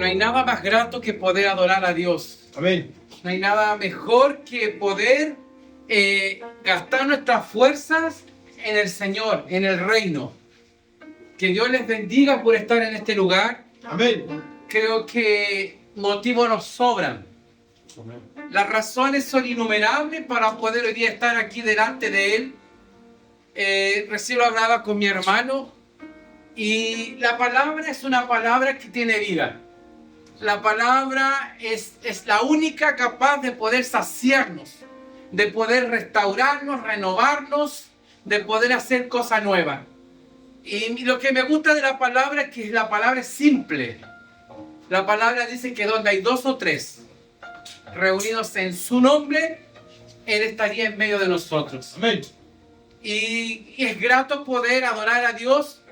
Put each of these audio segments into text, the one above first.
No hay nada más grato que poder adorar a Dios. Amén. No hay nada mejor que poder gastar nuestras fuerzas en el Señor, en el reino. Que Dios les bendiga por estar en este lugar. Amén. Creo que motivos nos sobran. Las razones son innumerables para poder hoy día estar aquí delante de Él. Recién lo hablaba con mi hermano y la palabra es una palabra que tiene vida. La palabra es la única capaz de poder saciarnos, de poder restaurarnos, renovarnos, de poder hacer cosas nuevas. Y lo que me gusta de la palabra es que la palabra es simple. La palabra dice que donde hay dos o tres reunidos en su nombre, Él estaría en medio de nosotros. Amén. Y es grato poder adorar a Dios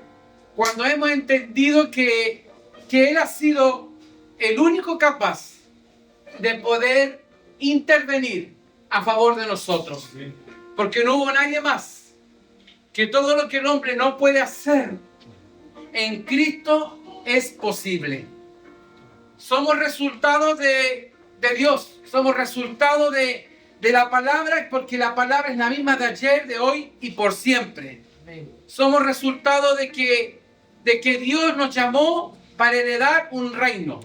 cuando hemos entendido que Él ha sido el único capaz de poder intervenir a favor de nosotros. Porque no hubo nadie más. Que todo lo que el hombre no puede hacer, en Cristo es posible. Somos resultados de Dios. Somos resultados de la palabra, porque la palabra es la misma de ayer, de hoy y por siempre. Somos resultado de que Dios nos llamó para heredar un reino.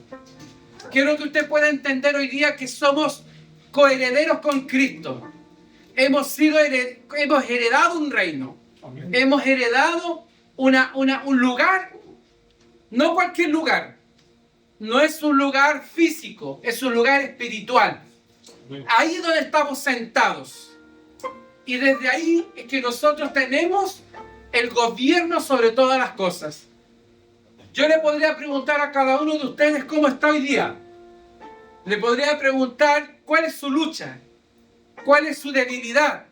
Quiero que usted pueda entender hoy día que somos coherederos con Cristo. Hemos heredado un reino. Amén. Hemos heredado un lugar, no cualquier lugar. No es un lugar físico, es un lugar espiritual. Ahí es donde estamos sentados. Y desde ahí es que nosotros tenemos el gobierno sobre todas las cosas. Yo le podría preguntar a cada uno de ustedes cómo está hoy día. Le podría preguntar cuál es su lucha, cuál es su debilidad,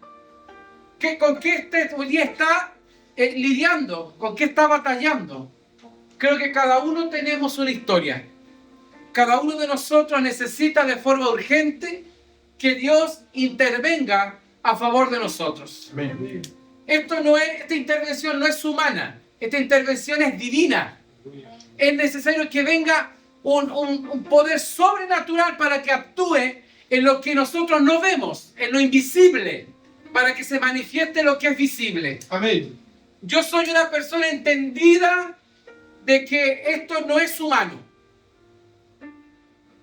con qué usted hoy día está lidiando, con qué está batallando. Creo que cada uno tenemos una historia. Cada uno de nosotros necesita de forma urgente que Dios intervenga a favor de nosotros. Amén. Esta intervención no es humana, esta intervención es divina. Es necesario que venga un poder sobrenatural para que actúe en lo que nosotros no vemos, en lo invisible, para que se manifieste lo que es visible. Amén. Yo soy una persona entendida de que esto no es humano,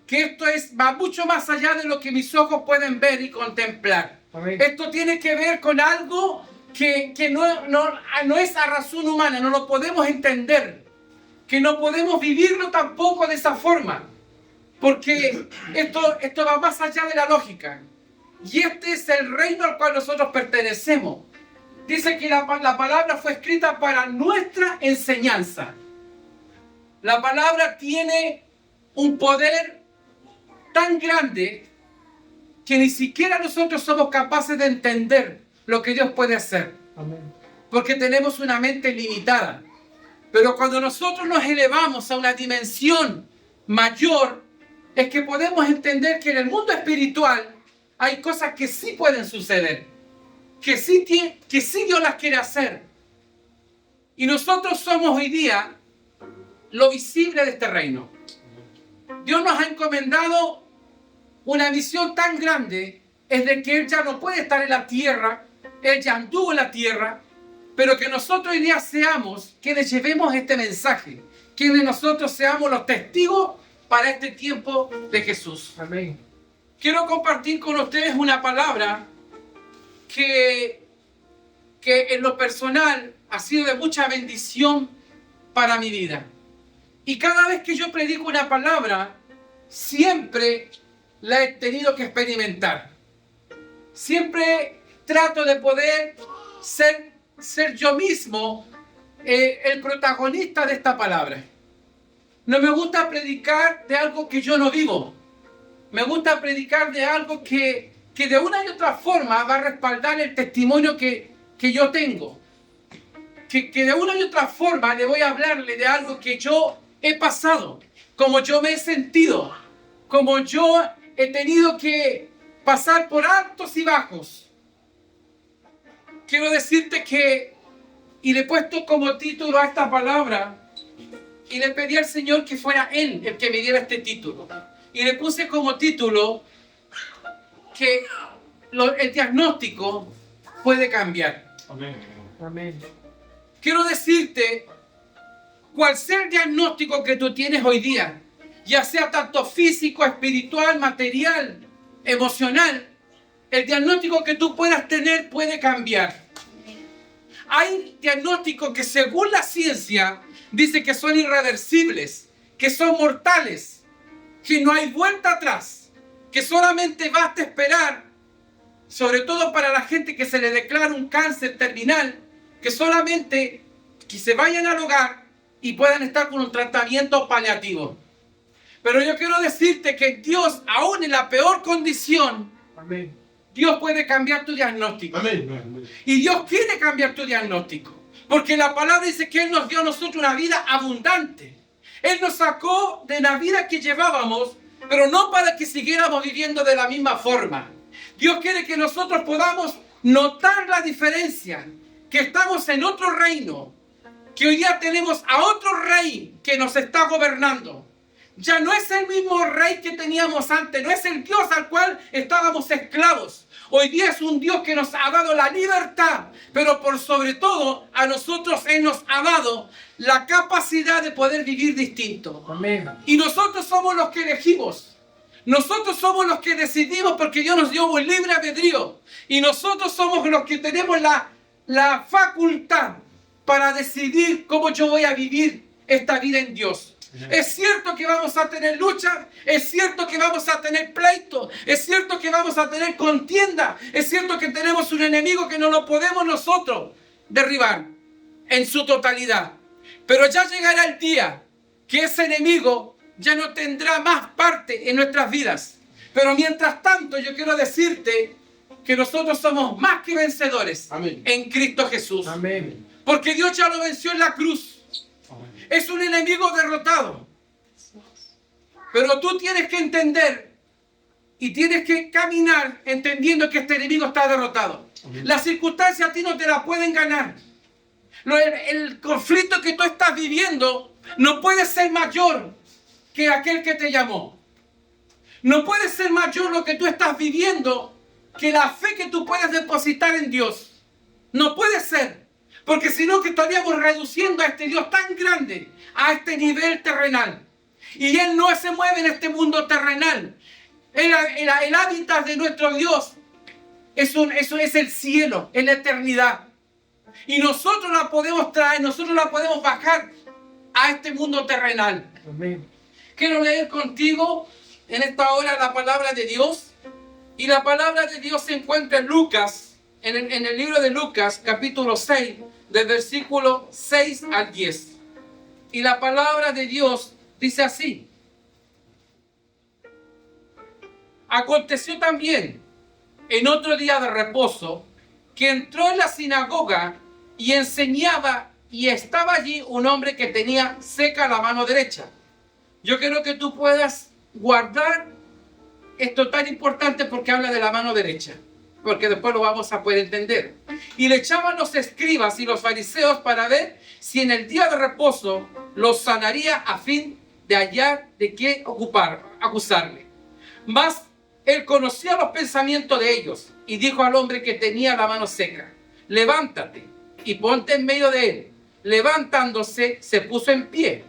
que esto va mucho más allá de lo que mis ojos pueden ver y contemplar. Amén. Esto tiene que ver con algo que no es a razón humana, no lo podemos entender, que no podemos vivirlo tampoco de esa forma, porque esto va más allá de la lógica. Y este es el reino al cual nosotros pertenecemos. Dice que la palabra fue escrita para nuestra enseñanza. La palabra tiene un poder tan grande que ni siquiera nosotros somos capaces de entender lo que Dios puede hacer. Amén. Porque tenemos una mente limitada. Pero cuando nosotros nos elevamos a una dimensión mayor, es que podemos entender que en el mundo espiritual hay cosas que sí pueden suceder, que sí Dios las quiere hacer. Y nosotros somos hoy día lo visible de este reino. Dios nos ha encomendado una misión tan grande, es de que Él ya no puede estar en la tierra, Él ya anduvo en la tierra, pero que nosotros hoy día seamos quienes llevemos este mensaje, quienes nosotros seamos los testigos para este tiempo de Jesús. Amén. Quiero compartir con ustedes una palabra que en lo personal ha sido de mucha bendición para mi vida. Y cada vez que yo predico una palabra, siempre la he tenido que experimentar. Siempre trato de poder ser yo mismo el protagonista de esta palabra. No me gusta predicar de algo que yo no vivo. Me gusta predicar de algo que de una y otra forma va a respaldar el testimonio que yo tengo. Que de una y otra forma le voy a hablarle de algo que yo he pasado, como yo me he sentido, como yo he tenido que pasar por altos y bajos. Quiero decirte que, y le he puesto como título a esta palabra, y le pedí al Señor que fuera Él el que me diera este título. Y le puse como título que el diagnóstico puede cambiar. Amén. Amén. Quiero decirte, cuál sea el diagnóstico que tú tienes hoy día, ya sea tanto físico, espiritual, material, emocional, el diagnóstico que tú puedas tener puede cambiar. Hay diagnósticos que según la ciencia dice que son irreversibles, que son mortales, que no hay vuelta atrás, que solamente basta esperar, sobre todo para la gente que se le declara un cáncer terminal, que solamente que se vayan al hogar y puedan estar con un tratamiento paliativo. Pero yo quiero decirte que Dios, aún en la peor condición, Amén. Dios puede cambiar tu diagnóstico. Amén. Y Dios quiere cambiar tu diagnóstico. Porque la palabra dice que Él nos dio a nosotros una vida abundante. Él nos sacó de la vida que llevábamos, pero no para que siguiéramos viviendo de la misma forma. Dios quiere que nosotros podamos notar la diferencia, que estamos en otro reino, que hoy día tenemos a otro rey que nos está gobernando. Ya no es el mismo rey que teníamos antes, no es el Dios al cual estábamos esclavos. Hoy día es un Dios que nos ha dado la libertad, pero por sobre todo a nosotros Él nos ha dado la capacidad de poder vivir distinto. Amén. Y nosotros somos los que elegimos. Nosotros somos los que decidimos porque Dios nos dio un libre albedrío. Y nosotros somos los que tenemos la facultad para decidir cómo yo voy a vivir esta vida en Dios. Es cierto que vamos a tener lucha, es cierto que vamos a tener pleito, es cierto que vamos a tener contienda, es cierto que tenemos un enemigo que no lo podemos nosotros derribar en su totalidad. Pero ya llegará el día que ese enemigo ya no tendrá más parte en nuestras vidas. Pero mientras tanto yo quiero decirte que nosotros somos más que vencedores. Amén. En Cristo Jesús. Amén. Porque Dios ya lo venció en la cruz. Es un enemigo derrotado. Pero tú tienes que entender y tienes que caminar entendiendo que este enemigo está derrotado. Las circunstancias a ti no te las pueden ganar. El conflicto que tú estás viviendo no puede ser mayor que aquel que te llamó. No puede ser mayor lo que tú estás viviendo que la fe que tú puedes depositar en Dios. No puede ser. Porque si no, que estaríamos reduciendo a este Dios tan grande, a este nivel terrenal. Y Él no se mueve en este mundo terrenal. El hábitat de nuestro Dios eso es el cielo, es la eternidad. Y nosotros la podemos traer, nosotros la podemos bajar a este mundo terrenal. Amén. Quiero leer contigo en esta hora la palabra de Dios. Y la palabra de Dios se encuentra en Lucas. En el libro de Lucas, capítulo 6, del versículo 6 al 10. Y la palabra de Dios dice así. Aconteció también, en otro día de reposo, que entró en la sinagoga y enseñaba, y estaba allí un hombre que tenía seca la mano derecha. Yo quiero que tú puedas guardar esto tan importante porque habla de la mano derecha. Porque después lo vamos a poder entender. Y le echaban los escribas y los fariseos para ver si en el día de reposo los sanaría a fin de hallar de qué acusarle. Mas él conocía los pensamientos de ellos y dijo al hombre que tenía la mano seca: levántate y ponte en medio de él. Levantándose, se puso en pie.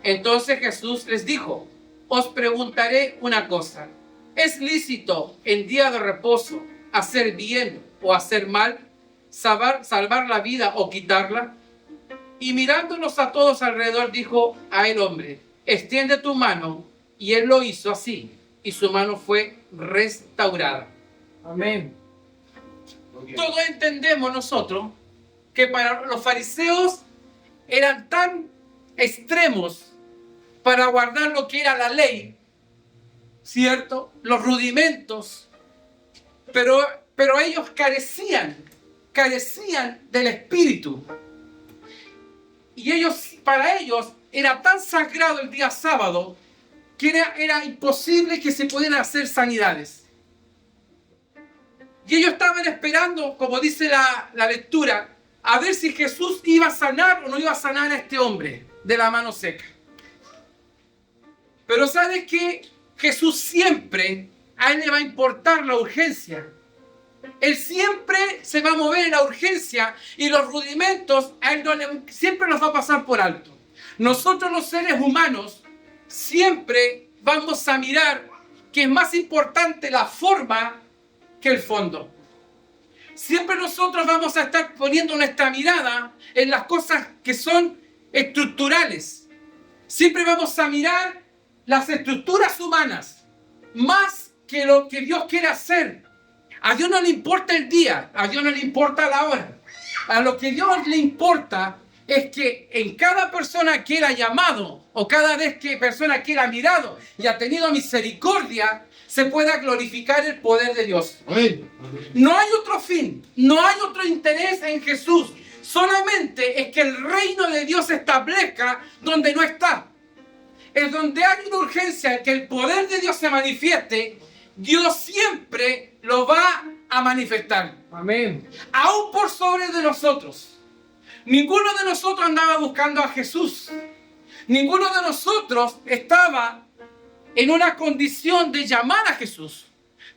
Entonces Jesús les dijo: os preguntaré una cosa. ¿Es lícito en día de reposo hacer bien o hacer mal, salvar la vida o quitarla? Y mirándonos a todos alrededor, dijo a el hombre: extiende tu mano. Y él lo hizo así, y su mano fue restaurada. Amén. Todos entendemos nosotros que para los fariseos eran tan extremos para guardar lo que era la ley, ¿cierto? Los rudimentos. Pero ellos carecían del Espíritu. Y para ellos era tan sagrado el día sábado que era imposible que se pudieran hacer sanidades. Y ellos estaban esperando, como dice la lectura, a ver si Jesús iba a sanar o no iba a sanar a este hombre de la mano seca. Pero ¿sabes qué? Jesús siempre, a Él le va a importar la urgencia. Él siempre se va a mover en la urgencia y los rudimentos a Él siempre los va a pasar por alto. Nosotros los seres humanos siempre vamos a mirar que es más importante la forma que el fondo. Siempre nosotros vamos a estar poniendo nuestra mirada en las cosas que son estructurales. Siempre vamos a mirar las estructuras humanas más que lo que Dios quiere hacer. A Dios no le importa el día, a Dios no le importa la hora. A lo que Dios le importa es que en cada persona que Él ha llamado o cada vez que persona que Él ha mirado y ha tenido misericordia, se pueda glorificar el poder de Dios. No hay otro fin, no hay otro interés en Jesús. Solamente es que el reino de Dios se establezca donde no está. Es donde hay una urgencia, que el poder de Dios se manifieste. Dios siempre lo va a manifestar. Amén. Aún por sobre de nosotros. Ninguno de nosotros andaba buscando a Jesús. Ninguno de nosotros estaba en una condición de llamar a Jesús.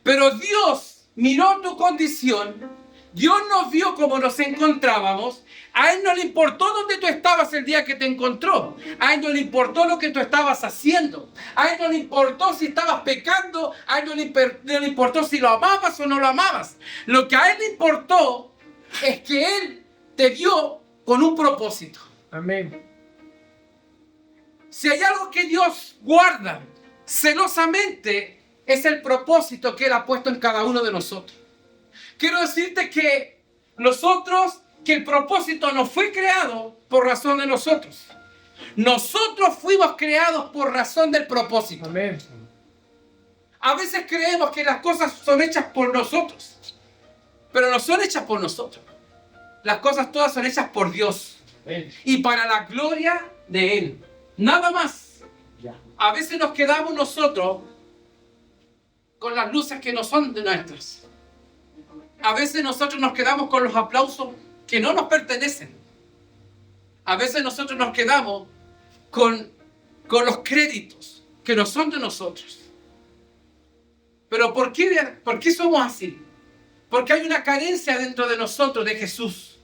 Pero Dios miró tu condición. Dios nos vio como nos encontrábamos. A Él no le importó dónde tú estabas el día que te encontró. A Él no le importó lo que tú estabas haciendo. A Él no le importó si estabas pecando. A Él no le importó si lo amabas o no lo amabas. Lo que a Él le importó es que Él te vio con un propósito. Amén. Si hay algo que Dios guarda celosamente, es el propósito que Él ha puesto en cada uno de nosotros. Quiero decirte que el propósito no fue creado por razón de nosotros. Nosotros fuimos creados por razón del propósito. Amén. A veces creemos que las cosas son hechas por nosotros, pero no son hechas por nosotros. Las cosas todas son hechas por Dios. Amén. Y para la gloria de Él. Nada más. A veces nos quedamos nosotros con las luces que no son de nuestras. A veces nosotros nos quedamos con los aplausos que no nos pertenecen. A veces nosotros nos quedamos con los créditos que no son de nosotros. Pero ¿por qué somos así? Porque hay una carencia dentro de nosotros de Jesús.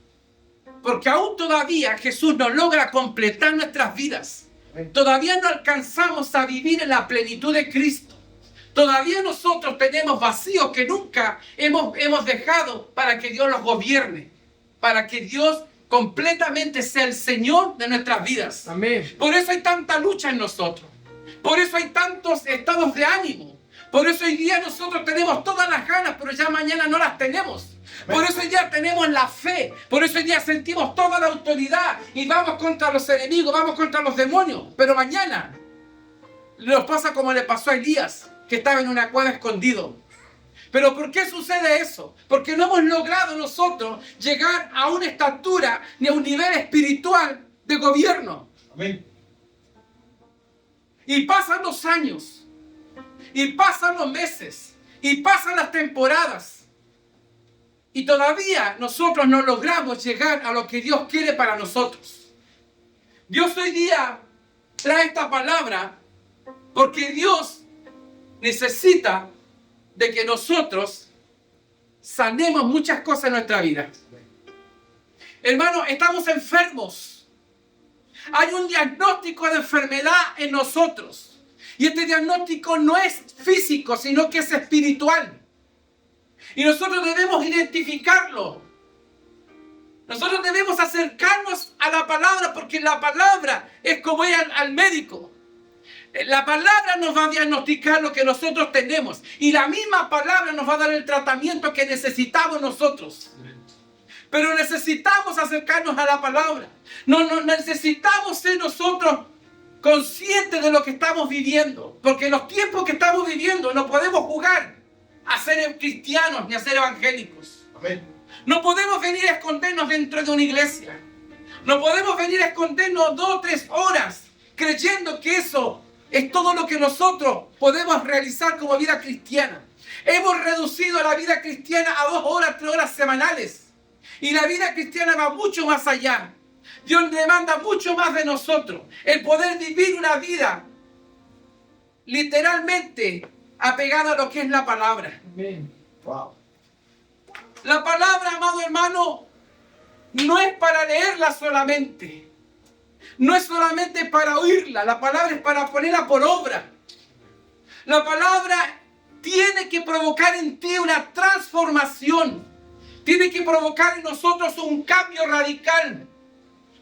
Porque aún todavía Jesús no logra completar nuestras vidas. Todavía no alcanzamos a vivir en la plenitud de Cristo. Todavía nosotros tenemos vacíos que nunca hemos dejado para que Dios los gobierne. Para que Dios completamente sea el Señor de nuestras vidas. Amén. Por eso hay tanta lucha en nosotros. Por eso hay tantos estados de ánimo. Por eso hoy día nosotros tenemos todas las ganas, pero ya mañana no las tenemos. Por eso hoy día tenemos la fe. Por eso hoy día sentimos toda la autoridad y vamos contra los enemigos, vamos contra los demonios. Pero mañana nos pasa como le pasó a Elías, que estaba en una cueva escondido. ¿Pero por qué sucede eso? Porque no hemos logrado nosotros llegar a una estatura ni a un nivel espiritual de gobierno. Amén. Y pasan los años, y pasan los meses, y pasan las temporadas. Y todavía nosotros no logramos llegar a lo que Dios quiere para nosotros. Dios hoy día trae esta palabra porque Dios necesita de que nosotros sanemos muchas cosas en nuestra vida. Hermano, estamos enfermos. Hay un diagnóstico de enfermedad en nosotros. Y este diagnóstico no es físico, sino que es espiritual. Y nosotros debemos identificarlo. Nosotros debemos acercarnos a la palabra, porque la palabra es como ir al médico. La palabra nos va a diagnosticar lo que nosotros tenemos. Y la misma palabra nos va a dar el tratamiento que necesitamos nosotros. Pero necesitamos acercarnos a la palabra. No necesitamos ser nosotros conscientes de lo que estamos viviendo. Porque en los tiempos que estamos viviendo no podemos jugar a ser cristianos ni a ser evangélicos. Amén. No podemos venir a escondernos dentro de una iglesia. No podemos venir a escondernos 2 o 3 horas creyendo que eso es todo lo que nosotros podemos realizar como vida cristiana. Hemos reducido la vida cristiana a 2 horas, 3 horas semanales. Y la vida cristiana va mucho más allá. Dios demanda mucho más de nosotros. El poder vivir una vida literalmente apegada a lo que es la palabra. Wow. La palabra, amado hermano, no es para leerla solamente. No es solamente para oírla. La palabra es para ponerla por obra. La palabra tiene que provocar en ti una transformación. Tiene que provocar en nosotros un cambio radical.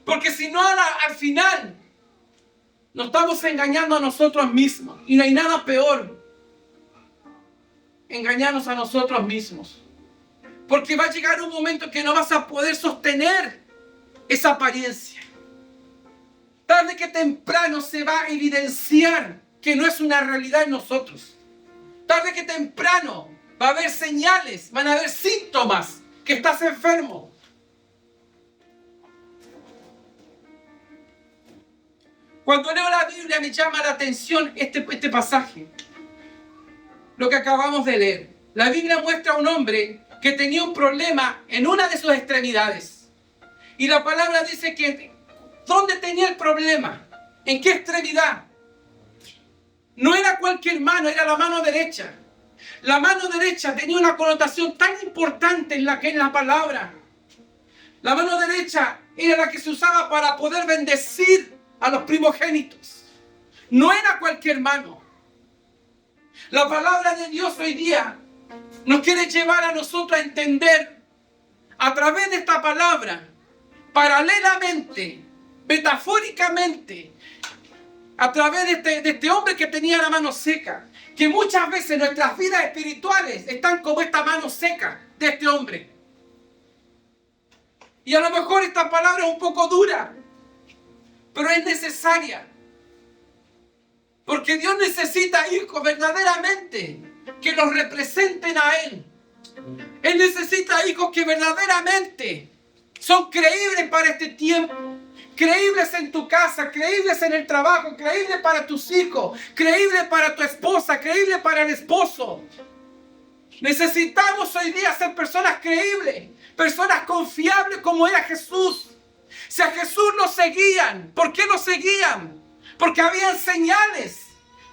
Porque si no, al final nos estamos engañando a nosotros mismos. Y no hay nada peor. Engañarnos a nosotros mismos. Porque va a llegar un momento que no vas a poder sostener esa apariencia. Tarde que temprano se va a evidenciar que no es una realidad en nosotros. Tarde que temprano va a haber señales, van a haber síntomas que estás enfermo. Cuando leo la Biblia me llama la atención este pasaje. Lo que acabamos de leer. La Biblia muestra a un hombre que tenía un problema en una de sus extremidades. Y la palabra dice que ¿dónde tenía el problema? ¿En qué extremidad? No era cualquier mano, era la mano derecha. La mano derecha tenía una connotación tan importante en la que es la palabra. La mano derecha era la que se usaba para poder bendecir a los primogénitos. No era cualquier mano. La palabra de Dios hoy día nos quiere llevar a nosotros a entender a través de esta palabra, paralelamente, metafóricamente, a través de este hombre que tenía la mano seca, que muchas veces nuestras vidas espirituales están como esta mano seca de este hombre. Y a lo mejor esta palabra es un poco dura, pero es necesaria. Porque Dios necesita hijos verdaderamente que los representen a Él. Él necesita hijos que verdaderamente son creíbles para este tiempo. Creíbles en tu casa, creíbles en el trabajo, creíbles para tus hijos, creíbles para tu esposa, creíbles para el esposo. Necesitamos hoy día ser personas creíbles, personas confiables como era Jesús. Si a Jesús lo seguían, ¿por qué lo seguían? Porque había señales,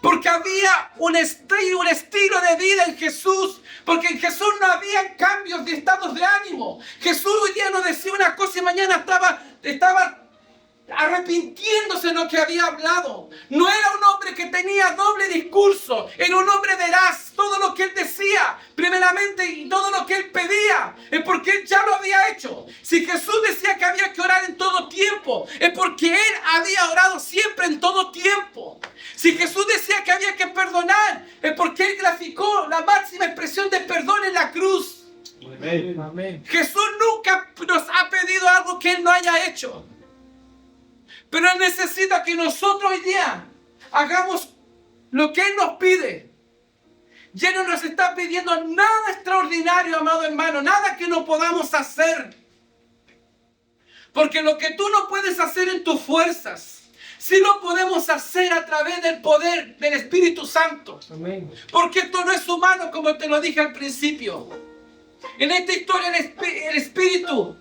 porque había un estilo de vida en Jesús, porque en Jesús no había cambios de estados de ánimo. Jesús hoy día nos decía una cosa y mañana estaba arrepintiéndose de lo que había hablado. No era un hombre que tenía doble discurso, era un hombre veraz. Todo lo que él decía, primeramente, y todo lo que él pedía, es porque él ya lo había hecho. Si Jesús decía que había que orar en todo tiempo, es porque él había orado siempre en todo tiempo. Si Jesús decía que había que perdonar, es porque él graficó la máxima expresión de perdón en la cruz. Amén. Jesús nunca nos ha pedido algo que él no haya hecho. Pero Él necesita que nosotros hoy día hagamos lo que Él nos pide. Y Él no nos está pidiendo nada extraordinario, amado hermano, nada que no podamos hacer. Porque lo que tú no puedes hacer en tus fuerzas, sí lo podemos hacer a través del poder del Espíritu Santo. Amén. Porque esto no es humano, como te lo dije al principio. En esta historia el Espíritu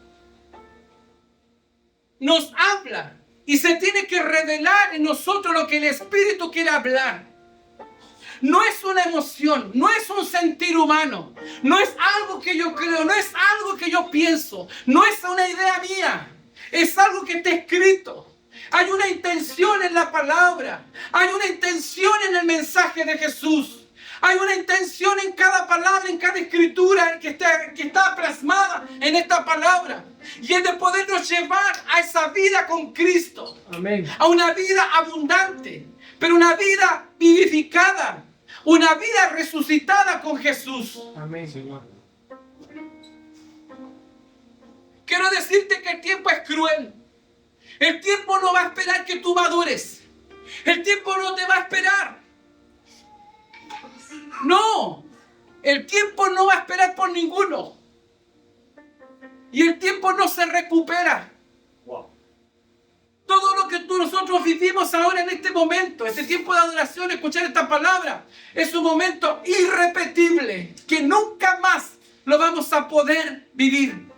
nos habla. Y se tiene que revelar en nosotros lo que el Espíritu quiere hablar. No es una emoción, no es un sentir humano, no es algo que yo creo, no es algo que yo pienso, no es una idea mía, es algo que está escrito. Hay una intención en la palabra, hay una intención en el mensaje de Jesús. Hay una intención en cada palabra, en cada escritura que está plasmada en esta palabra. Y es de podernos llevar a esa vida con Cristo. Amén. A una vida abundante, pero una vida vivificada. Una vida resucitada con Jesús. Amén, Señor. Quiero decirte que el tiempo es cruel. El tiempo no va a esperar que tú madures. El tiempo no te va a esperar. No, el tiempo no va a esperar por ninguno. Y el tiempo no se recupera. Wow. Todo lo que nosotros vivimos ahora en este momento, este tiempo de adoración, escuchar esta palabra, es un momento irrepetible que nunca más lo vamos a poder vivir.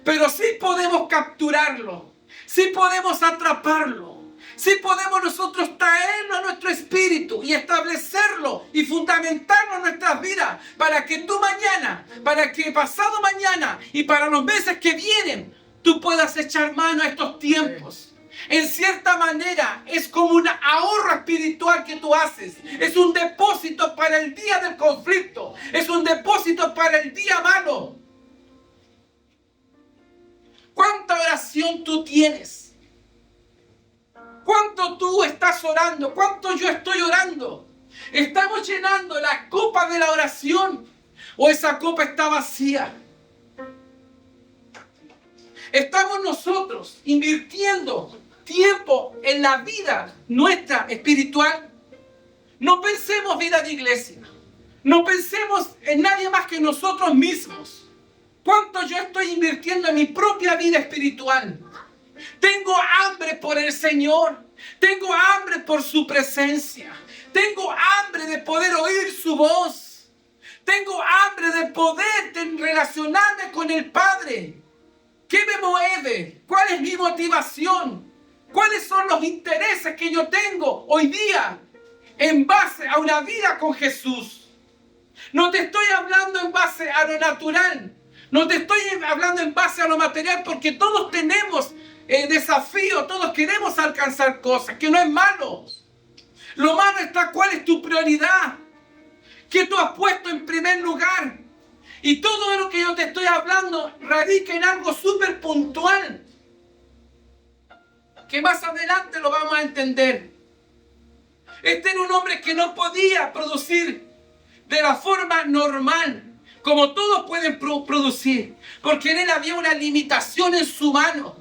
Pero sí podemos capturarlo, sí podemos atraparlo, Sí podemos nosotros traerlo a nuestro espíritu y establecerlo y fundamentarlo en nuestras vidas para que tú mañana, para que pasado mañana y para los meses que vienen, tú puedas echar mano a estos tiempos. En cierta manera es como un ahorro espiritual que tú haces. Es un depósito para el día del conflicto. Es un depósito para el día malo. ¿Cuánta oración tú tienes? ¿Cuánto tú estás orando? ¿Cuánto yo estoy orando? ¿Estamos llenando la copa de la oración? ¿O esa copa está vacía? ¿Estamos nosotros invirtiendo tiempo en la vida nuestra espiritual? No pensemos vida de iglesia. No pensemos en nadie más que nosotros mismos. ¿Cuánto yo estoy invirtiendo en mi propia vida espiritual? Tengo hambre por el Señor. Tengo hambre por su presencia. Tengo hambre de poder oír su voz. Tengo hambre de poder relacionarme con el Padre. ¿Qué me mueve? ¿Cuál es mi motivación? ¿Cuáles son los intereses que yo tengo hoy día en base a una vida con Jesús? No te estoy hablando en base a lo natural. No te estoy hablando en base a lo material, porque todos tenemos desafíos, todos queremos alcanzar cosas, que no es malo. Lo malo está cuál es tu prioridad, qué tú has puesto en primer lugar. Y todo lo que yo te estoy hablando radica en algo súper puntual, que más adelante lo vamos a entender. Este era un hombre que no podía producir de la forma normal, como todos pueden producir, porque en él había una limitación en su mano.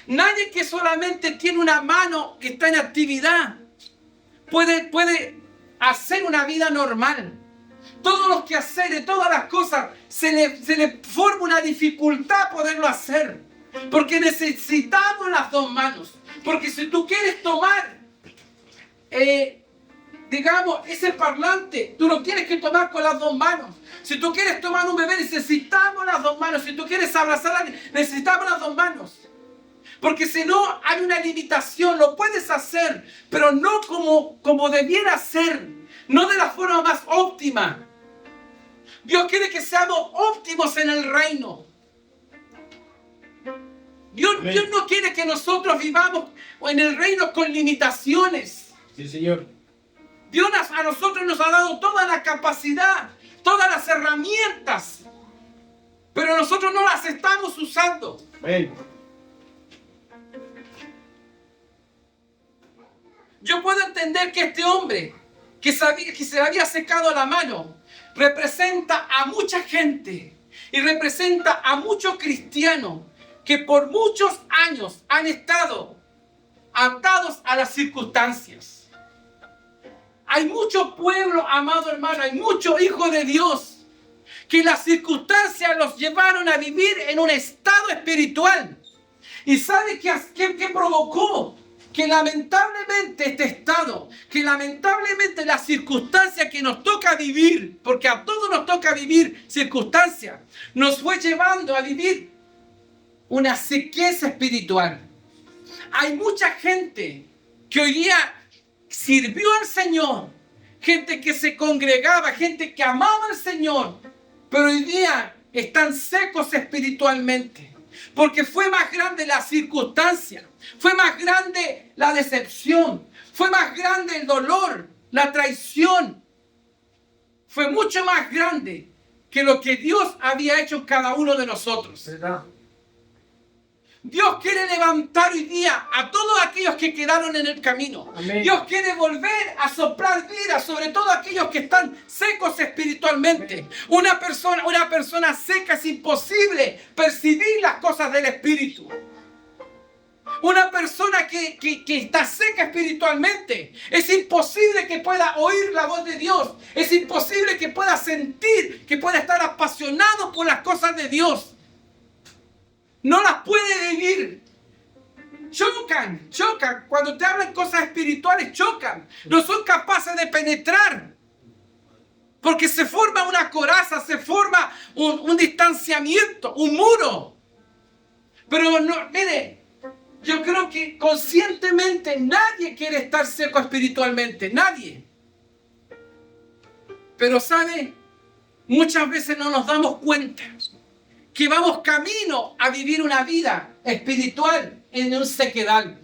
Nadie que solamente tiene una mano que está en actividad puede hacer una vida normal. Todos los quehaceres, todas las cosas, se le forma una dificultad poderlo hacer. Porque necesitamos las dos manos. Porque si tú quieres tomar, digamos, ese parlante, tú lo tienes que tomar con las dos manos. Si tú quieres tomar un bebé, necesitamos las dos manos. Si tú quieres abrazar a alguien, necesitamos las dos manos. Porque si no, hay una limitación. Lo puedes hacer, pero no como debiera ser. No de la forma más óptima. Dios quiere que seamos óptimos en el reino. Dios no quiere que nosotros vivamos en el reino con limitaciones. Sí, Señor. Dios a nosotros nos ha dado toda la capacidad, todas las herramientas, pero nosotros no las estamos usando. Amén. Yo puedo entender que este hombre que se le había secado la mano representa a mucha gente y representa a muchos cristianos que por muchos años han estado atados a las circunstancias. Hay mucho pueblo, amado hermano, hay muchos hijos de Dios que las circunstancias los llevaron a vivir en un estado espiritual. ¿Y sabe qué provocó? Que lamentablemente este estado, que lamentablemente la circunstancia que nos toca vivir, porque a todos nos toca vivir circunstancias, nos fue llevando a vivir una sequía espiritual. Hay mucha gente que hoy día sirvió al Señor, gente que se congregaba, gente que amaba al Señor, pero hoy día están secos espiritualmente, porque fue más grande la circunstancia, fue más grande la decepción, fue más grande el dolor, la traición, fue mucho más grande que lo que Dios había hecho en cada uno de nosotros. ¿Verdad? Dios quiere levantar hoy día a todos aquellos que quedaron en el camino. Amén. Dios quiere volver a soplar vida sobre todo aquellos que están secos espiritualmente. Una persona seca es imposible percibir las cosas del Espíritu. Una persona que está seca espiritualmente, es imposible que pueda oír la voz de Dios. Es imposible que pueda sentir, que pueda estar apasionado por las cosas de Dios. No las puede vivir. Chocan. Cuando te hablan cosas espirituales, chocan. No son capaces de penetrar. Porque se forma una coraza, se forma un distanciamiento, un muro. Pero no, mire, Yo creo que conscientemente nadie quiere estar seco espiritualmente, nadie. Pero ¿sabe? Muchas veces no nos damos cuenta que vamos camino a vivir una vida espiritual en un sequedal.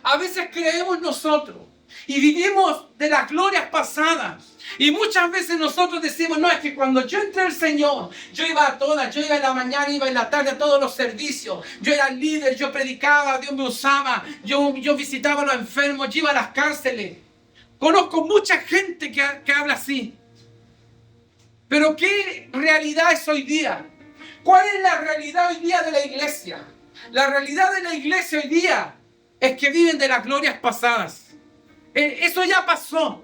A veces creemos nosotros y vivimos de las glorias pasadas. Y muchas veces nosotros decimos, no, es que cuando yo entré al Señor, yo iba a todas, yo iba en la mañana, iba en la tarde a todos los servicios. Yo era el líder, yo predicaba, Dios me usaba, yo visitaba a los enfermos, yo iba a las cárceles. Conozco mucha gente que habla así. Pero ¿qué realidad es hoy día? ¿Cuál es la realidad hoy día de la iglesia? La realidad de la iglesia hoy día es que viven de las glorias pasadas. Eso ya pasó.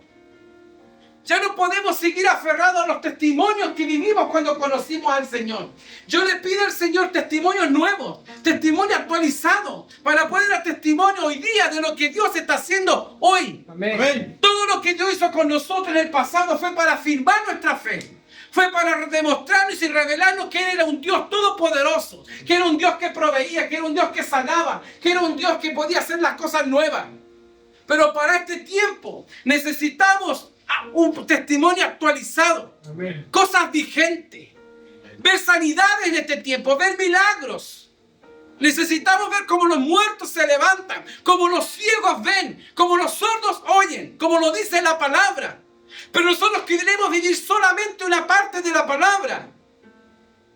Ya no podemos seguir aferrados a los testimonios que vivimos cuando conocimos al Señor. Yo le pido al Señor testimonios nuevos, testimonios actualizados, para poder dar testimonio hoy día de lo que Dios está haciendo hoy. Amén. Todo lo que Dios hizo con nosotros en el pasado fue para afirmar nuestra fe. Fue para demostrarnos y revelarnos que Él era un Dios todopoderoso, que era un Dios que proveía, que era un Dios que sanaba, que era un Dios que podía hacer las cosas nuevas. Pero para este tiempo necesitamos un testimonio actualizado, Amén. cosas vigentes, ver sanidades en este tiempo, ver milagros. Necesitamos ver cómo los muertos se levantan, cómo los ciegos ven, cómo los sordos oyen, como lo dice la palabra. Pero nosotros queremos vivir solamente una parte de la palabra.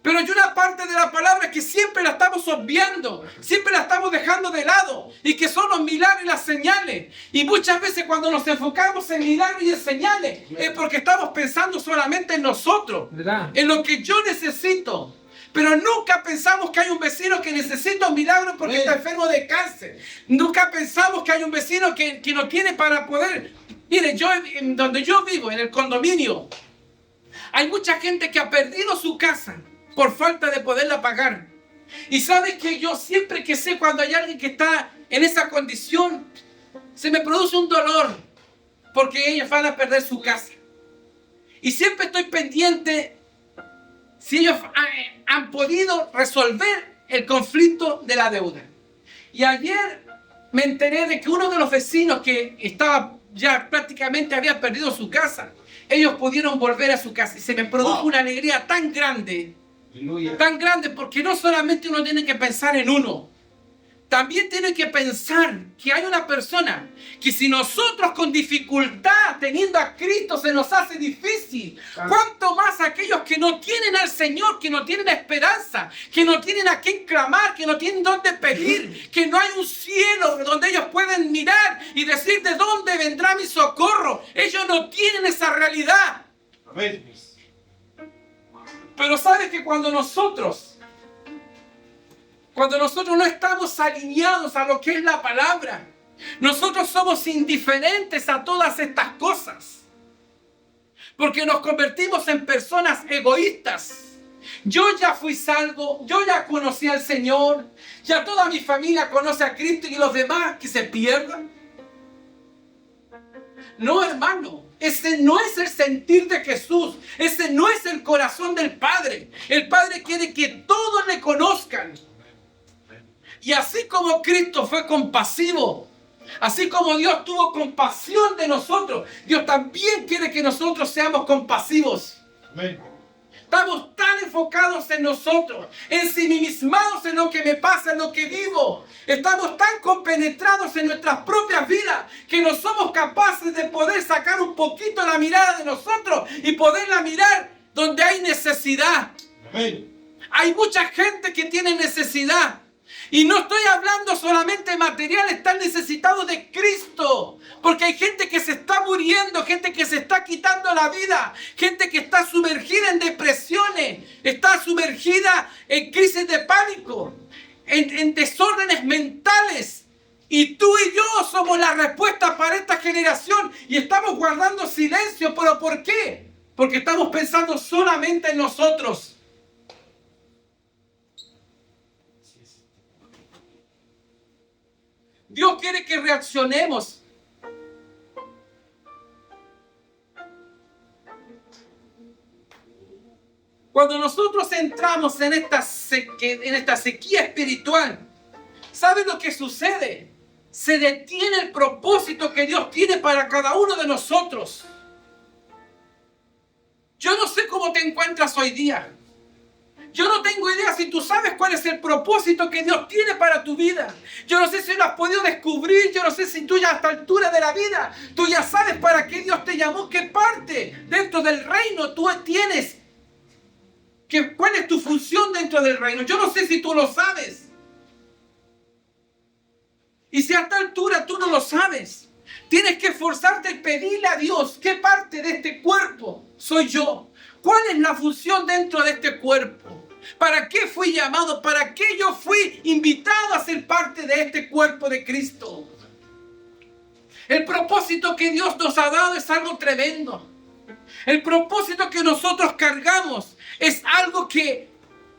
Pero hay una parte de la palabra que siempre la estamos obviando, siempre la estamos dejando de lado, y que son los milagros y las señales. Y muchas veces cuando nos enfocamos en milagros y en señales, es porque estamos pensando solamente en nosotros, ¿Verdad? en lo que yo necesito. Pero nunca pensamos que hay un vecino que necesita un milagro porque está enfermo de cáncer. Nunca pensamos que hay un vecino que no tiene para poder... Mire, donde yo vivo, en el condominio, hay mucha gente que ha perdido su casa por falta de poderla pagar. Y sabes que yo siempre que sé cuando hay alguien que está en esa condición, se me produce un dolor porque ellos van a perder su casa. Y siempre estoy pendiente si ellos han podido resolver el conflicto de la deuda. Y ayer me enteré de que uno de los vecinos que estaba ya prácticamente había perdido su casa, ellos pudieron volver a su casa. Y se me produjo una alegría tan grande, porque no solamente uno tiene que pensar en uno, también tiene que pensar que hay una persona que si nosotros con dificultad, teniendo a Cristo, se nos hace difícil, cuánto más aquellos que no tienen al Señor, que no tienen esperanza, que no tienen a quién clamar, que no tienen dónde pedir, que no hay un cielo donde ellos pueden mirar y decir de dónde vendrá mi socorro. Ellos no tienen esa realidad. Amén. Pero sabes que cuando nosotros no estamos alineados a lo que es la palabra, nosotros somos indiferentes a todas estas cosas. Porque nos convertimos en personas egoístas. Yo ya fui salvo, yo ya conocí al Señor, ya toda mi familia conoce a Cristo y los demás que se pierdan. No, hermano, ese no es el sentir de Jesús, ese no es el corazón del Padre. El Padre quiere que todos le conozcan. Y así como Cristo fue compasivo, así como Dios tuvo compasión de nosotros, Dios también quiere que nosotros seamos compasivos. Amén. Estamos tan enfocados en nosotros, ensimismados en lo que me pasa, en lo que vivo. Estamos tan compenetrados en nuestras propias vidas que no somos capaces de poder sacar un poquito la mirada de nosotros y poderla mirar donde hay necesidad. Amén. Hay mucha gente que tiene necesidad. Y no estoy hablando solamente de material, están necesitados de Cristo. Porque hay gente que se está muriendo, gente que se está quitando la vida, gente que está sumergida en depresiones, está sumergida en crisis de pánico, en desórdenes mentales. Y tú y yo somos la respuesta para esta generación y estamos guardando silencio. ¿Pero por qué? Porque estamos pensando solamente en nosotros. Dios quiere que reaccionemos. Cuando nosotros entramos en esta sequía espiritual, ¿Sabe lo que sucede? Se detiene el propósito que Dios tiene para cada uno de nosotros. Yo no sé cómo te encuentras hoy día. Yo no tengo idea si tú sabes cuál es el propósito que Dios tiene para tu vida. Yo no sé si lo has podido descubrir. Yo no sé si tú ya a esta altura de la vida, tú ya sabes para qué Dios te llamó, qué parte dentro del reino tú tienes. ¿Cuál es tu función dentro del reino? Yo no sé si tú lo sabes. Y si a esta altura tú no lo sabes, tienes que esforzarte en pedirle a Dios qué parte de este cuerpo soy yo. ¿Cuál es la función dentro de este cuerpo? ¿Para qué fui llamado? ¿Para qué yo fui invitado a ser parte de este cuerpo de Cristo? El propósito que Dios nos ha dado es algo tremendo. El propósito que nosotros cargamos es algo que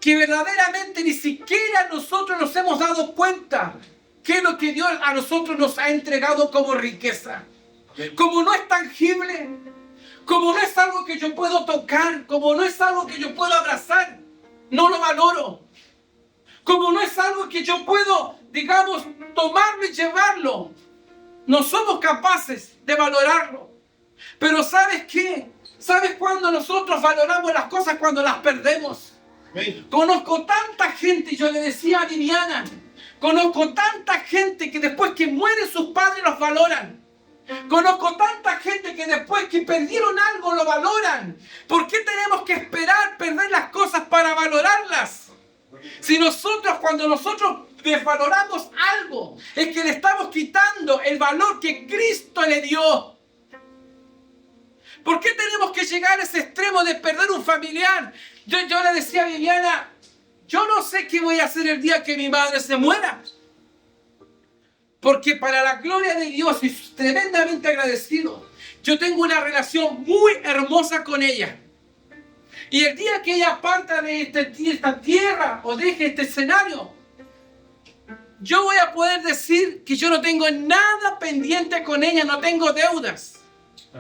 verdaderamente ni siquiera nosotros nos hemos dado cuenta que es lo que Dios a nosotros nos ha entregado como riqueza. Como no es tangible, como no es algo que yo puedo tocar, como no es algo que yo puedo abrazar, no lo valoro. Como no es algo que yo puedo, digamos, tomarlo y llevarlo, no somos capaces de valorarlo. Pero ¿sabes qué? ¿Sabes cuándo nosotros valoramos las cosas? Cuando las perdemos. Conozco tanta gente, yo le decía a Viviana, conozco tanta gente que después que mueren sus padres los valoran. Conozco tanta gente que después que perdieron algo lo valoran. ¿Por qué tenemos que esperar perder las cosas para valorarlas? Si cuando nosotros desvaloramos algo, es que le estamos quitando el valor que Cristo le dio. ¿Por qué tenemos que llegar a ese extremo de perder un familiar? Yo le decía a Viviana, yo no sé qué voy a hacer el día que mi madre se muera. Porque para la gloria de Dios, y tremendamente agradecido, yo tengo una relación muy hermosa con ella. Y el día que ella parta de esta tierra o deje este escenario, yo voy a poder decir que yo no tengo nada pendiente con ella, no tengo deudas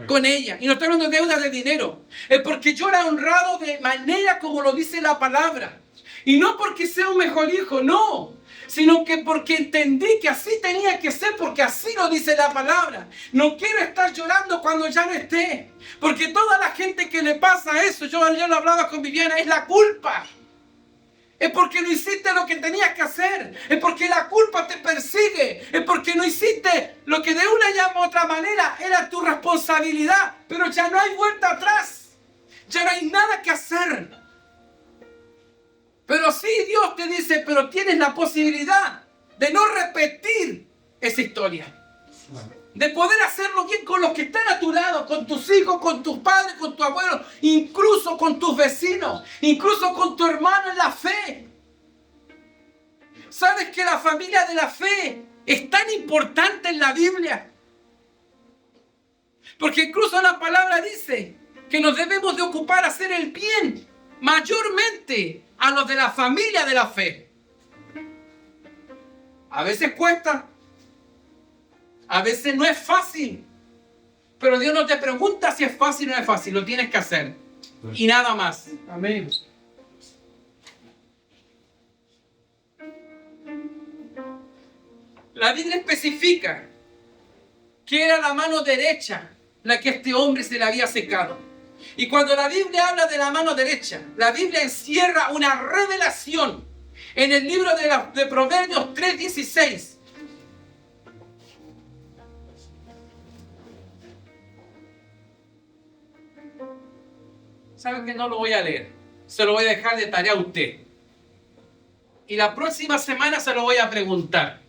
con ella. Y no estoy hablando de deudas de dinero. Es porque yo la he honrado de manera como lo dice la palabra. Y no porque sea un mejor hijo, no. Sino que porque entendí que así tenía que ser, porque así lo dice la palabra. No quiero estar llorando cuando ya no esté. Porque toda la gente que le pasa eso, yo lo hablaba con Viviana, es la culpa. Es porque no hiciste lo que tenías que hacer. Es porque la culpa te persigue. Es porque no hiciste lo que de una u otra manera era tu responsabilidad. Pero ya no hay vuelta atrás. Ya no hay nada que hacer. Pero sí Dios te dice, pero tienes la posibilidad de no repetir esa historia. De poder hacerlo bien con los que están a tu lado, con tus hijos, con tus padres, con tus abuelos, incluso con tus vecinos, incluso con tu hermano en la fe. ¿Sabes que la familia de la fe es tan importante en la Biblia? Porque incluso la palabra dice que nos debemos de ocupar a hacer el bien, mayormente a los de la familia de la fe. A veces cuesta, a veces no es fácil, pero Dios no te pregunta si es fácil o no es fácil, lo tienes que hacer. Y nada más. Amén. La Biblia especifica que era la mano derecha la que este hombre se le había secado. Y cuando la Biblia habla de la mano derecha, la Biblia encierra una revelación en el libro de Proverbios 3:16. ¿Saben que no lo voy a leer? Se lo voy a dejar de tarea a usted. Y la próxima semana se lo voy a preguntar.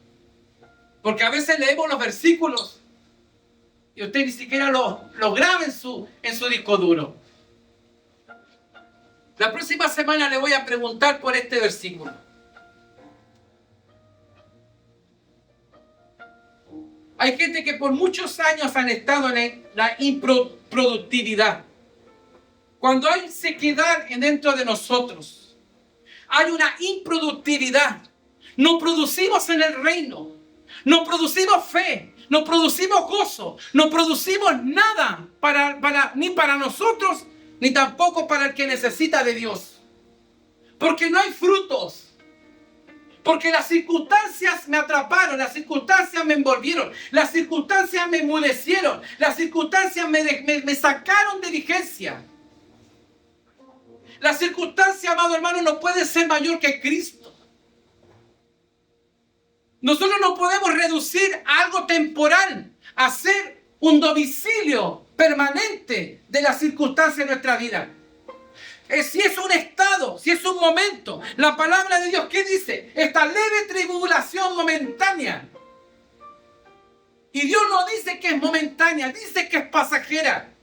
Porque a veces leemos los versículos y usted ni siquiera lo graba en su disco duro. La próxima semana le voy a preguntar por este versículo. Hay gente que por muchos años han estado en la improductividad. Cuando hay sequedad dentro de nosotros, hay una improductividad. No producimos en el reino. No producimos fe. No producimos gozo. No producimos nada ni para nosotros, ni tampoco para el que necesita de Dios. Porque no hay frutos. Porque las circunstancias me atraparon, las circunstancias me envolvieron, las circunstancias me enmudecieron, las circunstancias me sacaron de vigencia. La circunstancia, amado hermano, no puede ser mayor que Cristo. Nosotros no podemos reducir algo temporal a ser un domicilio permanente de las circunstancias de nuestra vida. Si es un estado, si es un momento, la palabra de Dios, ¿qué dice? Esta leve tribulación momentánea. Y Dios no dice que es momentánea, dice que es pasajera.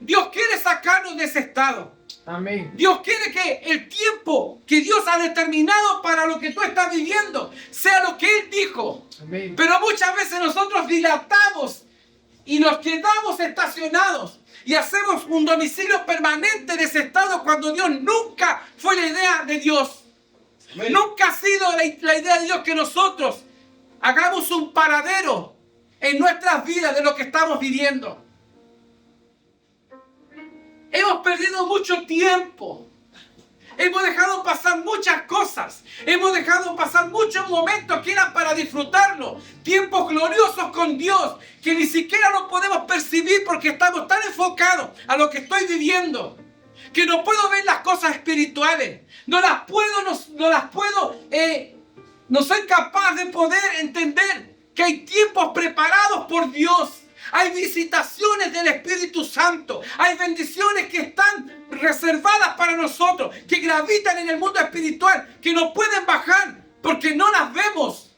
Dios quiere sacarnos de ese estado. Amén. Dios quiere que el tiempo que Dios ha determinado para lo que tú estás viviendo sea lo que Él dijo. Amén. Pero muchas veces nosotros dilatamos y nos quedamos estacionados y hacemos un domicilio permanente de ese estado cuando Dios nunca fue la idea de Dios. Amén. Nunca ha sido la idea de Dios que nosotros hagamos un paradero en nuestras vidas de lo que estamos viviendo. Hemos perdido mucho tiempo. Hemos dejado pasar muchas cosas. Hemos dejado pasar muchos momentos que eran para disfrutarlo. Tiempos gloriosos con Dios que ni siquiera lo podemos percibir porque estamos tan enfocados a lo que estoy viviendo que no puedo ver las cosas espirituales. No soy capaz de poder entender que hay tiempos preparados por Dios. Hay visitaciones del Espíritu Santo. Hay bendiciones que están reservadas para nosotros, que gravitan en el mundo espiritual, que no pueden bajar porque no las vemos.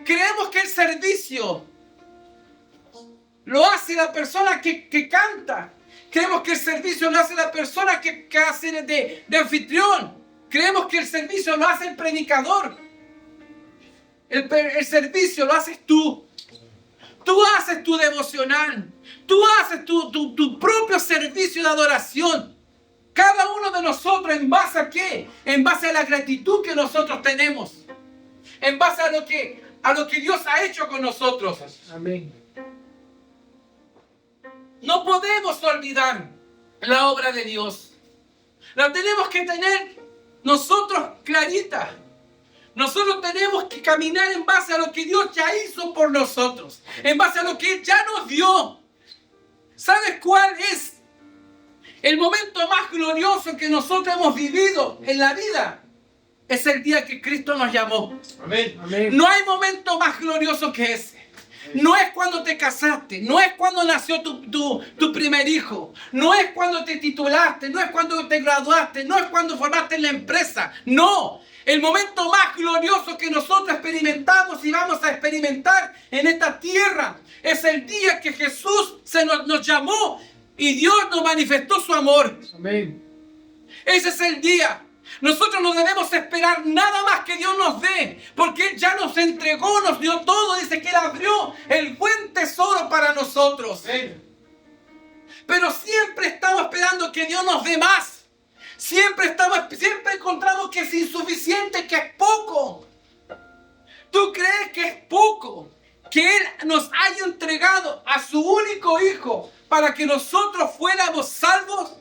Creemos que el servicio lo hace la persona que canta. Creemos que el servicio lo hace la persona que hace de anfitrión. Creemos que el servicio lo hace el predicador. El servicio lo haces tú. Tú haces tu devocional. Tú haces tu propio servicio de adoración. Cada uno de nosotros, ¿en base a qué? En base a la gratitud que nosotros tenemos. En base a lo que Dios ha hecho con nosotros. Amén. No podemos olvidar la obra de Dios. La tenemos que tener nosotros clarita. Nosotros tenemos que caminar en base a lo que Dios ya hizo por nosotros. En base a lo que Él ya nos dio. ¿Sabes cuál es el momento más glorioso que nosotros hemos vivido en la vida? Es el día que Cristo nos llamó. Amén. Amén. No hay momento más glorioso que ese. No es cuando te casaste, no es cuando nació tu primer hijo, no es cuando te titulaste, no es cuando te graduaste, no es cuando formaste en la empresa. No. El momento más glorioso que nosotros experimentamos y vamos a experimentar en esta tierra es el día que Jesús nos llamó y Dios nos manifestó su amor. Amén. Ese es el día. Nosotros no debemos esperar nada más que Dios nos dé, porque Él ya nos entregó, nos dio todo. Dice que Él abrió el buen tesoro para nosotros. Amén. Pero siempre estamos esperando que Dios nos dé más. Siempre encontramos que es insuficiente, que es poco. ¿Tú crees que es poco que Él nos haya entregado a su único Hijo para que nosotros fuéramos salvos?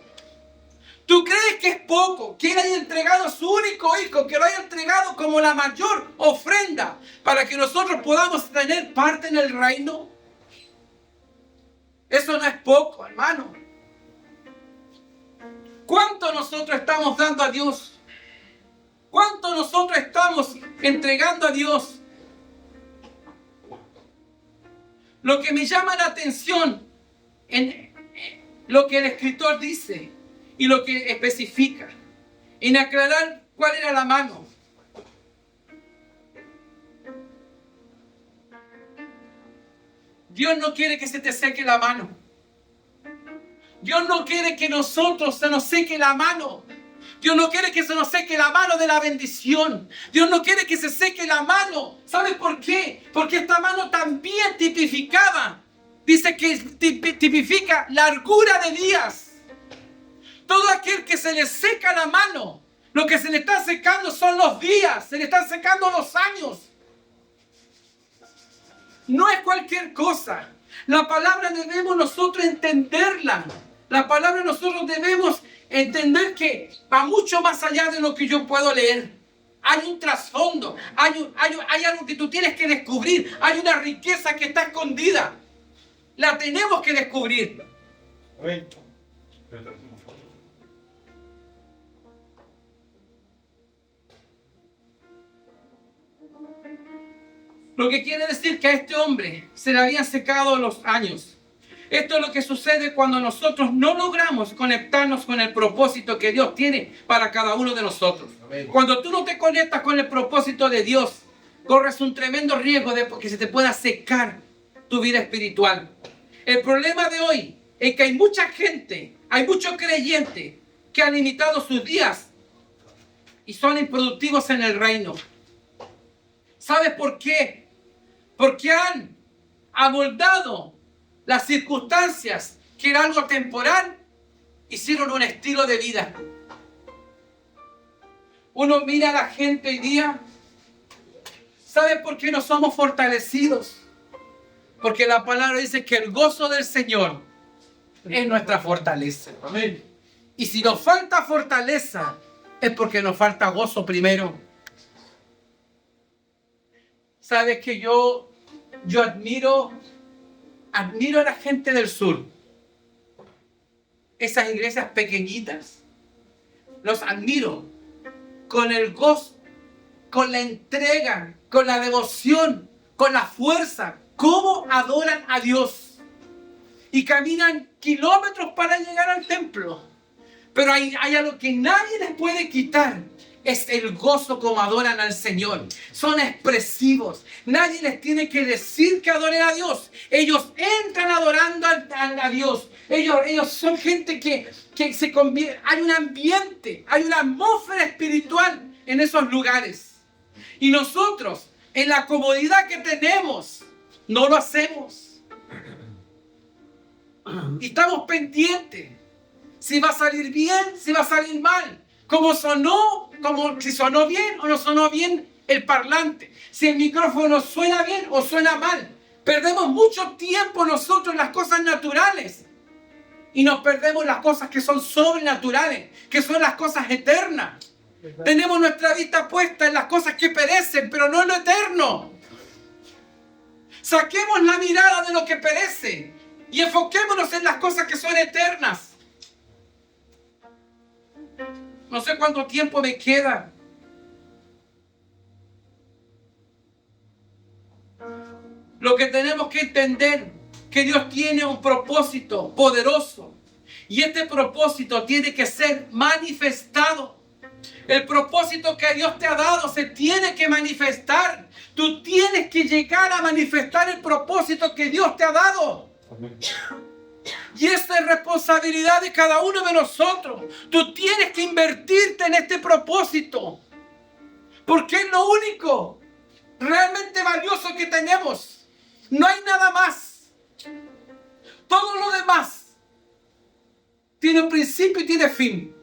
¿Tú crees que es poco que Él haya entregado a su único Hijo, que lo haya entregado como la mayor ofrenda para que nosotros podamos tener parte en el reino? Eso no es poco, hermano. ¿Cuánto nosotros estamos dando a Dios? ¿Cuánto nosotros estamos entregando a Dios? Lo que me llama la atención en lo que el escritor dice y lo que especifica, en aclarar cuál era la mano. Dios no quiere que se te seque la mano. Dios no quiere que nosotros se nos seque la mano. Dios no quiere que se nos seque la mano de la bendición. Dios no quiere que se seque la mano. ¿Sabes por qué? Porque esta mano también tipificaba. Dice que tipifica largura de días. Todo aquel que se le seca la mano, lo que se le está secando son los días. Se le están secando los años. No es cualquier cosa. La palabra debemos nosotros entenderla. La palabra nosotros debemos entender que va mucho más allá de lo que yo puedo leer. Hay un trasfondo, hay algo que tú tienes que descubrir, hay una riqueza que está escondida. La tenemos que descubrir. Amén. Lo que quiere decir que a este hombre se le habían secado los años. Esto es lo que sucede cuando nosotros no logramos conectarnos con el propósito que Dios tiene para cada uno de nosotros. Amén. Cuando tú no te conectas con el propósito de Dios, corres un tremendo riesgo de que se te pueda secar tu vida espiritual. El problema de hoy es que hay mucha gente, hay muchos creyentes que han limitado sus días y son improductivos en el reino. ¿Sabes por qué? Porque han amoldado las circunstancias, que era algo temporal, hicieron un estilo de vida. Uno mira a la gente hoy día, ¿sabe por qué no somos fortalecidos? Porque la palabra dice que el gozo del Señor es nuestra fortaleza. Amén. Y si nos falta fortaleza, es porque nos falta gozo primero. ¿Sabes que yo admiro a la gente del sur? Esas iglesias pequeñitas. Los admiro con el gozo, con la entrega, con la devoción, con la fuerza. Cómo adoran a Dios. Y caminan kilómetros para llegar al templo. Pero hay algo que nadie les puede quitar. Es el gozo como adoran al Señor. Son expresivos. Nadie les tiene que decir que adoren a Dios. Ellos entran adorando a Dios. Ellos son gente que se convierte. Hay un ambiente, hay una atmósfera espiritual en esos lugares. Y nosotros, en la comodidad que tenemos, no lo hacemos. Y estamos pendientes. Si va a salir bien, si va a salir mal. Como si sonó bien o no sonó bien el parlante. Si el micrófono suena bien o suena mal. Perdemos mucho tiempo nosotros en las cosas naturales. Y nos perdemos las cosas que son sobrenaturales, que son las cosas eternas. Tenemos nuestra vista puesta en las cosas que perecen, pero no en lo eterno. Saquemos la mirada de lo que perece y enfoquémonos en las cosas que son eternas. No sé cuánto tiempo me queda. Lo que tenemos que entender, que Dios tiene un propósito poderoso. Y este propósito tiene que ser manifestado. El propósito que Dios te ha dado se tiene que manifestar. Tú tienes que llegar a manifestar el propósito que Dios te ha dado. Amén. Y esta es responsabilidad de cada uno de nosotros. Tú tienes que invertirte en este propósito. Porque es lo único realmente valioso que tenemos. No hay nada más. Todo lo demás tiene un principio y tiene fin.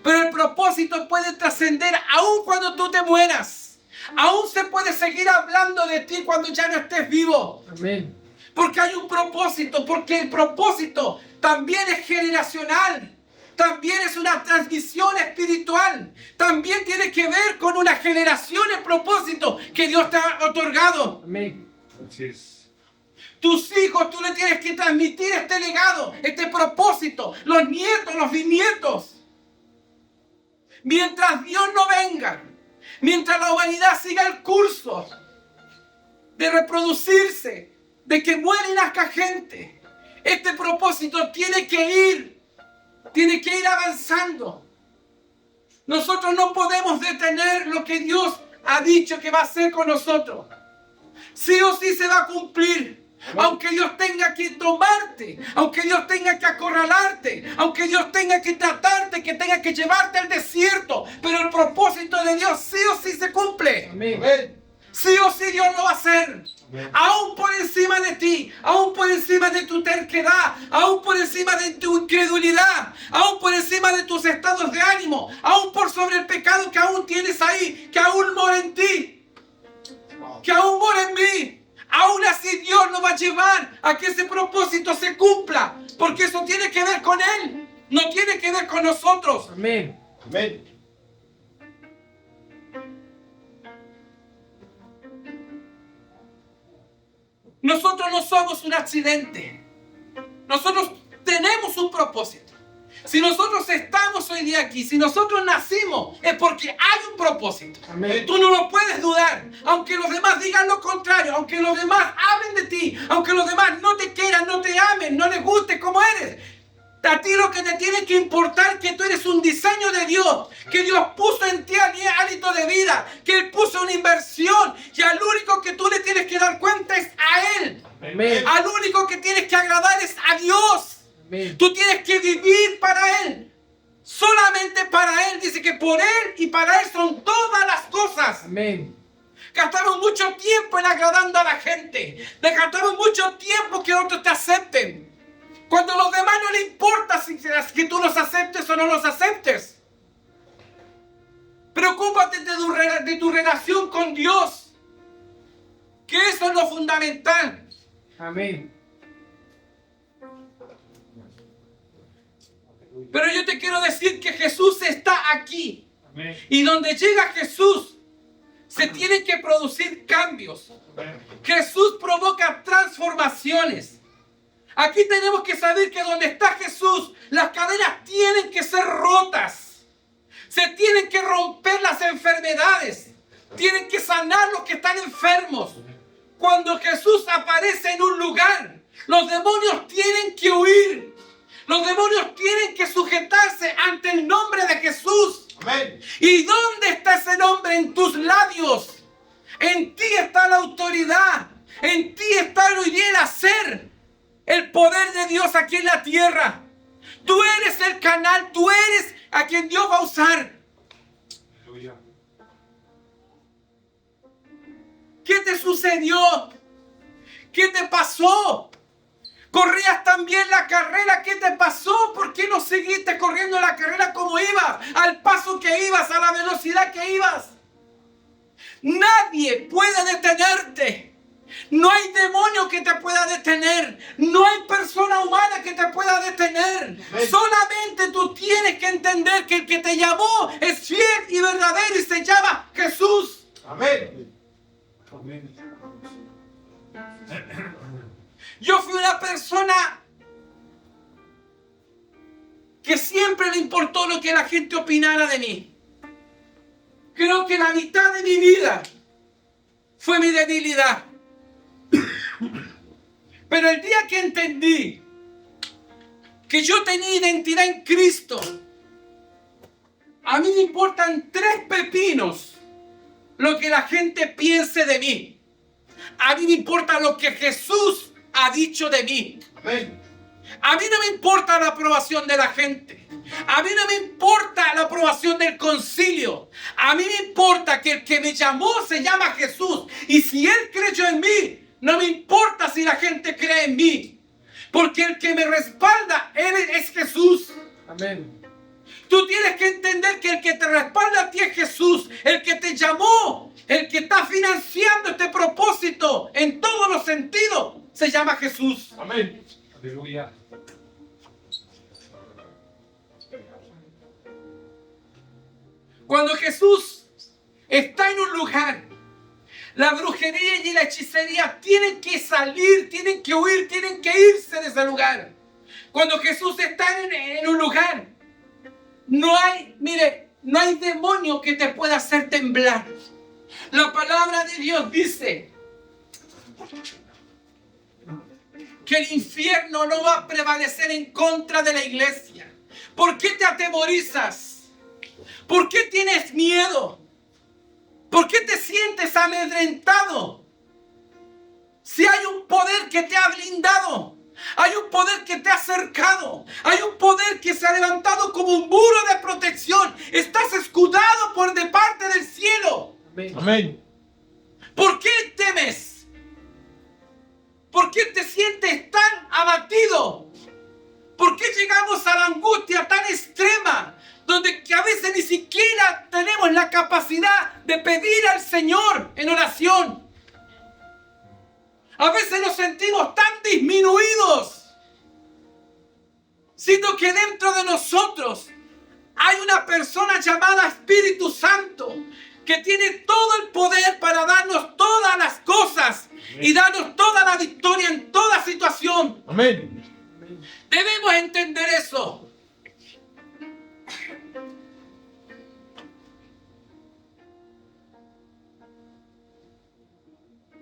Pero el propósito puede trascender aún cuando tú te mueras. Aún se puede seguir hablando de ti cuando ya no estés vivo. Amén. Porque hay un propósito, porque el propósito también es generacional, también es una transmisión espiritual, también tiene que ver con una generación, el propósito que Dios te ha otorgado. Amén. Así es. Tus hijos, tú le tienes que transmitir este legado, este propósito, los nietos, los bisnietos. Mientras Dios no venga, mientras la humanidad siga el curso de reproducirse, de que muere y nazca gente, este propósito tiene que ir avanzando. Nosotros no podemos detener lo que Dios ha dicho que va a hacer con nosotros. Sí o sí se va a cumplir. Aunque Dios tenga que tomarte, aunque Dios tenga que acorralarte, aunque Dios tenga que tratarte, que tenga que llevarte al desierto, pero el propósito de Dios sí o sí se cumple. Amén. Sí o sí Dios lo va a hacer. Amén. Aún por encima de ti, aún por encima de tu terquedad, aún por encima de tu incredulidad, aún por encima de tus estados de ánimo, aún por sobre el pecado que aún tienes ahí, que aún mora en ti, que aún mora en mí. Aún así Dios nos va a llevar a que ese propósito se cumpla, porque eso tiene que ver con Él. No tiene que ver con nosotros. Amén. Amén. Nosotros no somos un accidente. Nosotros tenemos un propósito. Si nosotros estamos hoy día aquí, si nosotros nacimos, es porque hay un propósito. Amén. Tú no lo puedes dudar. Aunque los demás digan lo contrario, aunque los demás hablen de ti, aunque los demás no te quieran, no te amen, no les guste como eres. A ti lo que te tiene que importar es que tú eres un diseño de Dios, que Dios puso en ti hálito de vida, que Él puso una inversión, y al único que tú le tienes que dar cuenta es a Él. Amén. Al único que tienes que agradar es a Dios. Amén. Tú tienes que vivir para Él. Solamente para Él. Dice que por Él y para Él son todas las cosas. Amén. Gastamos mucho tiempo en agradando a la gente. Le gastamos mucho tiempo que otros te acepten. Cuando a los demás no le importa si que tú los aceptes o no los aceptes. Preocúpate de tu relación con Dios. Que eso es lo fundamental. Amén. Pero yo te quiero decir que Jesús está aquí. Amén. Y donde llega Jesús, se tienen que producir cambios. Jesús provoca transformaciones. Aquí tenemos que saber que donde está Jesús, las cadenas tienen que ser rotas. Se tienen que romper las enfermedades. Tienen que sanar los que están enfermos. Cuando Jesús aparece en un lugar, los demonios tienen que huir. Los demonios tienen que sujetarse ante el nombre de Jesús. Amén. ¿Y dónde está ese nombre? En tus labios. En ti está la autoridad. En ti está hoy día el hacer. El poder de Dios aquí en la tierra. Tú eres el canal. Tú eres a quien Dios va a usar. Aleluya. ¿Qué te sucedió? ¿Qué te pasó? ¿Corrías también la carrera? ¿Qué te pasó? ¿Por qué no seguiste corriendo la carrera como ibas? Al paso que ibas, a la velocidad que ibas. Nadie puede detenerte. No hay demonio que te pueda detener. No hay persona humana que te pueda detener. Amén. Solamente tú tienes que entender que el que te llamó es fiel y verdadero y se llama Jesús. Amén. Yo fui una persona que siempre le importó lo que la gente opinara de mí. Creo que la mitad de mi vida fue mi debilidad. Pero el día que entendí que yo tenía identidad en Cristo, a mí me importan 3 pepinos lo que la gente piense de mí. A mí me importa lo que Jesús ha dicho de mí. Amén. A mí no me importa la aprobación de la gente. A mí no me importa la aprobación del concilio. A mí me importa que el que me llamó se llama Jesús. Y si Él creyó en mí, no me importa si la gente cree en mí. Porque el que me respalda, Él es Jesús. Amén. Tú tienes que entender que el que te respalda a ti es Jesús. El que te llamó, el que está financiando este propósito en todos los sentidos, se llama Jesús. Amén. Aleluya. Cuando Jesús está en un lugar, la brujería y la hechicería tienen que salir, tienen que huir, tienen que irse de ese lugar. Cuando Jesús está en un lugar, no hay demonio que te pueda hacer temblar. La palabra de Dios dice que el infierno no va a prevalecer en contra de la iglesia. ¿Por qué te atemorizas? ¿Por qué tienes miedo? ¿Por qué te sientes amedrentado? Si hay un poder que te ha blindado, hay un poder que te ha cercado, hay un poder que se ha levantado como un muro de protección. Estás escudado por de parte del cielo. Amén. Amén. ¿Por qué temes? ¿Por qué te sientes tan abatido? ¿Por qué llegamos a la angustia tan extrema? Donde que a veces ni siquiera tenemos la capacidad de pedir al Señor en oración. A veces nos sentimos tan disminuidos. sino que dentro de nosotros hay una persona llamada Espíritu Santo que tiene todo el poder para darnos todas las cosas y darnos toda la victoria en toda situación. Amén. Debemos entender eso.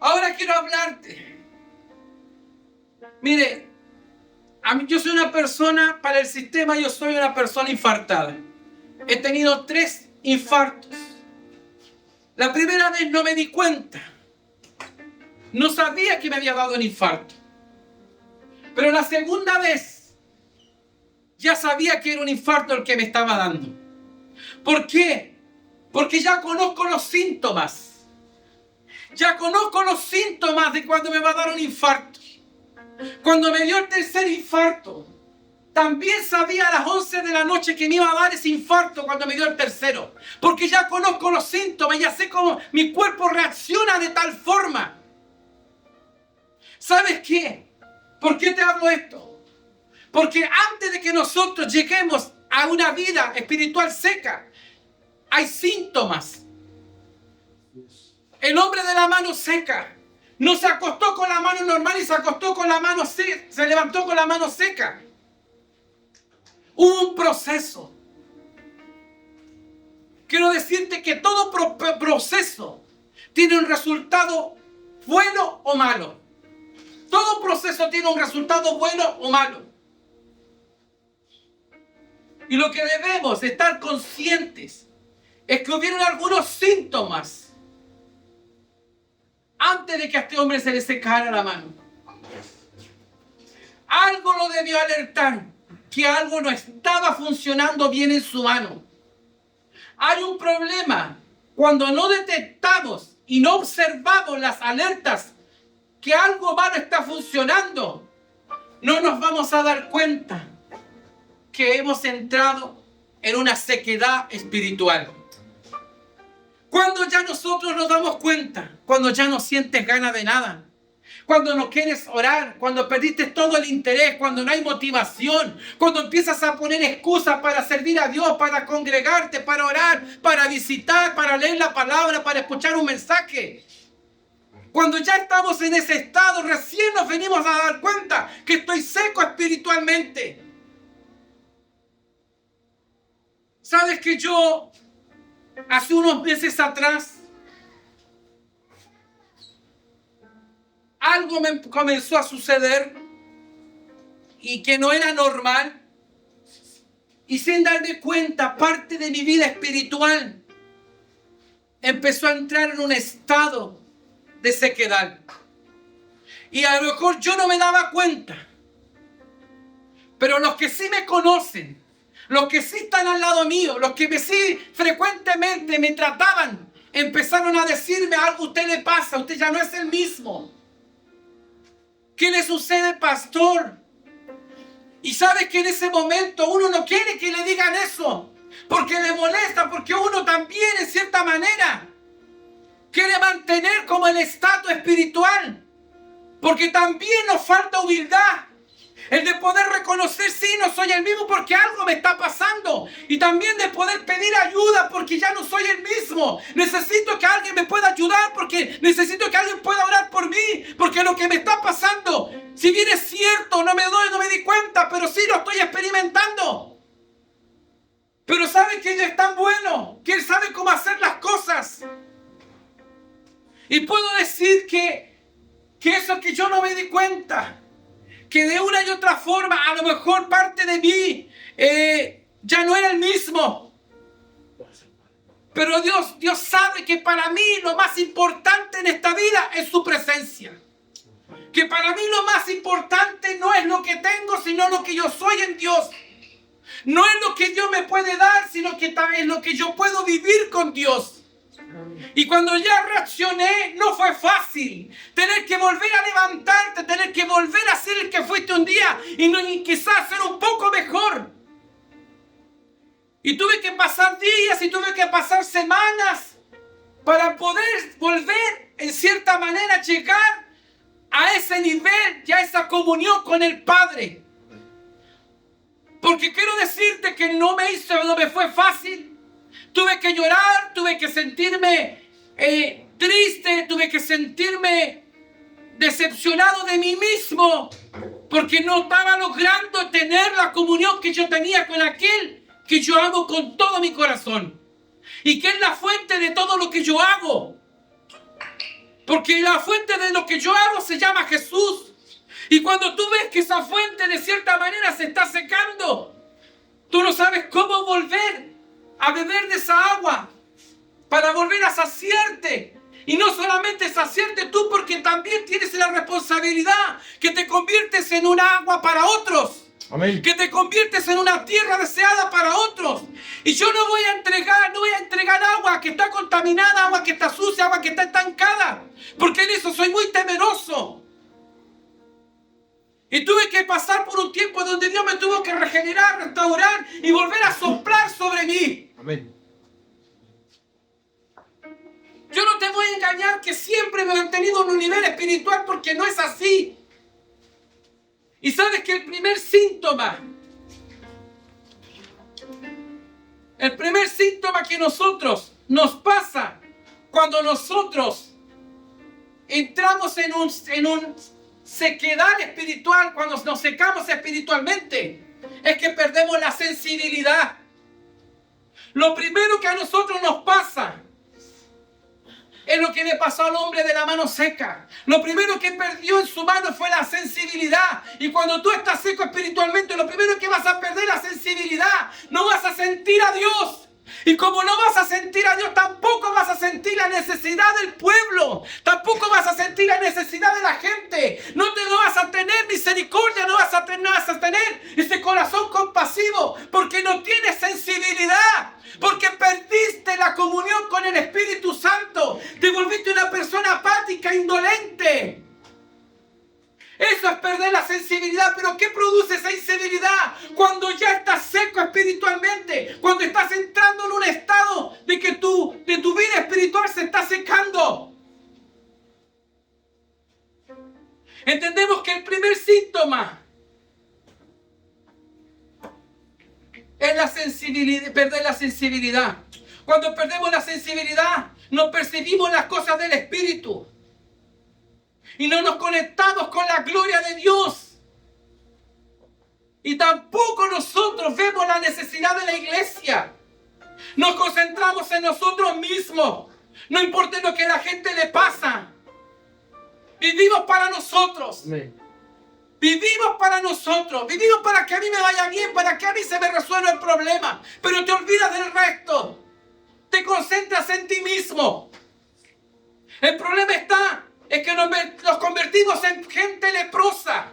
Ahora quiero hablarte. Mire, yo soy una persona, para el sistema yo soy una persona infartada. He tenido 3 infartos. La primera vez no me di cuenta. No sabía que me había dado un infarto. Pero la segunda vez ya sabía que era un infarto el que me estaba dando. ¿Por qué? Porque ya conozco los síntomas. Ya conozco los síntomas de cuando me va a dar un infarto. Cuando me dio el tercer infarto, también sabía a las 11 de la noche que me iba a dar ese infarto cuando me dio el tercero. Porque ya conozco los síntomas, ya sé cómo mi cuerpo reacciona de tal forma. ¿Sabes qué? ¿Por qué te hablo esto? Porque antes de que nosotros lleguemos a una vida espiritual seca, hay síntomas. El hombre de la mano seca no se acostó con la mano normal y se acostó con la mano seca, se levantó con la mano seca. Hubo un proceso. Quiero decirte que todo proceso tiene un resultado bueno o malo. Todo proceso tiene un resultado bueno o malo. Y lo que debemos estar conscientes es que hubieron algunos síntomas antes de que a este hombre se le secara la mano. Algo lo debió alertar, que algo no estaba funcionando bien en su mano. Hay un problema cuando no detectamos y no observamos las alertas que algo malo está funcionando. No nos vamos a dar cuenta que hemos entrado en una sequedad espiritual. Cuando ya nosotros nos damos cuenta, cuando ya no sientes ganas de nada, cuando no quieres orar, cuando perdiste todo el interés, cuando no hay motivación, cuando empiezas a poner excusas para servir a Dios, para congregarte, para orar, para visitar, para leer la palabra, para escuchar un mensaje. Cuando ya estamos en ese estado, recién nos venimos a dar cuenta que estoy seco espiritualmente. ¿Sabes que yo, hace unos meses atrás, algo me comenzó a suceder y que no era normal? Y sin darme cuenta, parte de mi vida espiritual empezó a entrar en un estado de sequedad. Y a lo mejor yo no me daba cuenta. Pero los que sí me conocen, los que sí están al lado mío, los que sí frecuentemente me trataban, empezaron a decirme: algo a usted le pasa, usted ya no es el mismo. ¿Qué le sucede, pastor? Y sabes que en ese momento uno no quiere que le digan eso, porque le molesta, porque uno también en cierta manera quiere mantener como el estatus espiritual, porque también nos falta humildad. El de poder reconocer, sí, no soy el mismo porque algo me está pasando. Y también de poder pedir ayuda porque ya no soy el mismo. Necesito que alguien me pueda ayudar, porque necesito que alguien pueda orar por mí. Porque lo que me está pasando, si bien es cierto, no me di cuenta, pero sí lo estoy experimentando. Pero sabe que Él es tan bueno, que Él sabe cómo hacer las cosas. Y puedo decir que eso que yo no me di cuenta, que de una y otra forma, a lo mejor parte de mí ya no era el mismo. Pero Dios sabe que para mí lo más importante en esta vida es su presencia. Que para mí lo más importante no es lo que tengo, sino lo que yo soy en Dios. No es lo que Dios me puede dar, sino que también es lo que yo puedo vivir con Dios. Y cuando ya reaccioné, no fue fácil. Tener que volver a levantarte, tener que volver a ser el que fuiste un día y quizás ser un poco mejor. Y tuve que pasar días y tuve que pasar semanas para poder volver, en cierta manera, llegar a ese nivel y a esa comunión con el Padre. Porque quiero decirte que no me fue fácil. Tuve que llorar, tuve que sentirme triste, tuve que sentirme decepcionado de mí mismo, porque no estaba logrando tener la comunión que yo tenía con aquel que yo amo con todo mi corazón y que es la fuente de todo lo que yo hago. Porque la fuente de lo que yo hago se llama Jesús. Y cuando tú ves que esa fuente de cierta manera se está secando, tú no sabes cómo volver a beber de esa agua para volver a saciarte. Y no solamente saciarte tú, porque también tienes la responsabilidad que te conviertes en un agua para otros. Amén. Que te conviertes en una tierra deseada para otros. Y yo no voy a entregar agua que está contaminada, agua que está sucia, agua que está estancada, porque en eso soy muy temeroso. Y tuve que pasar por un tiempo donde Dios me tuvo que regenerar, restaurar y volver a soplar sobre mí. Amén. Yo no te voy a engañar que siempre me he mantenido en un nivel espiritual, porque no es así. Y sabes que el primer síntoma que nos pasa cuando nosotros entramos en un sequedad espiritual, cuando nos secamos espiritualmente, es que perdemos la sensibilidad. Lo primero que a nosotros nos pasa es lo que le pasó al hombre de la mano seca. Lo primero que perdió en su mano fue la sensibilidad. Y cuando tú estás seco espiritualmente, lo primero que vas a perder es la sensibilidad. No vas a sentir a Dios. Y como no vas a sentir a Dios, tampoco vas a sentir la necesidad del pueblo. Tampoco vas a sentir la necesidad de la gente. No vas a tener misericordia, no vas a tener ese corazón compasivo, porque no tienes sensibilidad. Porque perdiste la comunión con el Espíritu Santo. Te volviste una persona apática, indolente. Eso es perder la sensibilidad. Pero ¿qué produce esa insensibilidad? Cuando ya estás seco espiritualmente. Cuando estás entrando en un estado de que tu vida espiritual se está secando. Entendemos que el primer síntoma es la sensibilidad, perder la sensibilidad. Cuando perdemos la sensibilidad, no percibimos las cosas del Espíritu. Y no nos conectamos con la gloria de Dios. Y tampoco nosotros vemos la necesidad de la iglesia. Nos concentramos en nosotros mismos. No importa lo que a la gente le pasa. Vivimos para nosotros. Amén. Vivimos para nosotros, vivimos para que a mí me vaya bien, para que a mí se me resuelva el problema. Pero te olvidas del resto. Te concentras en ti mismo. El problema es que nos convertimos en gente leprosa.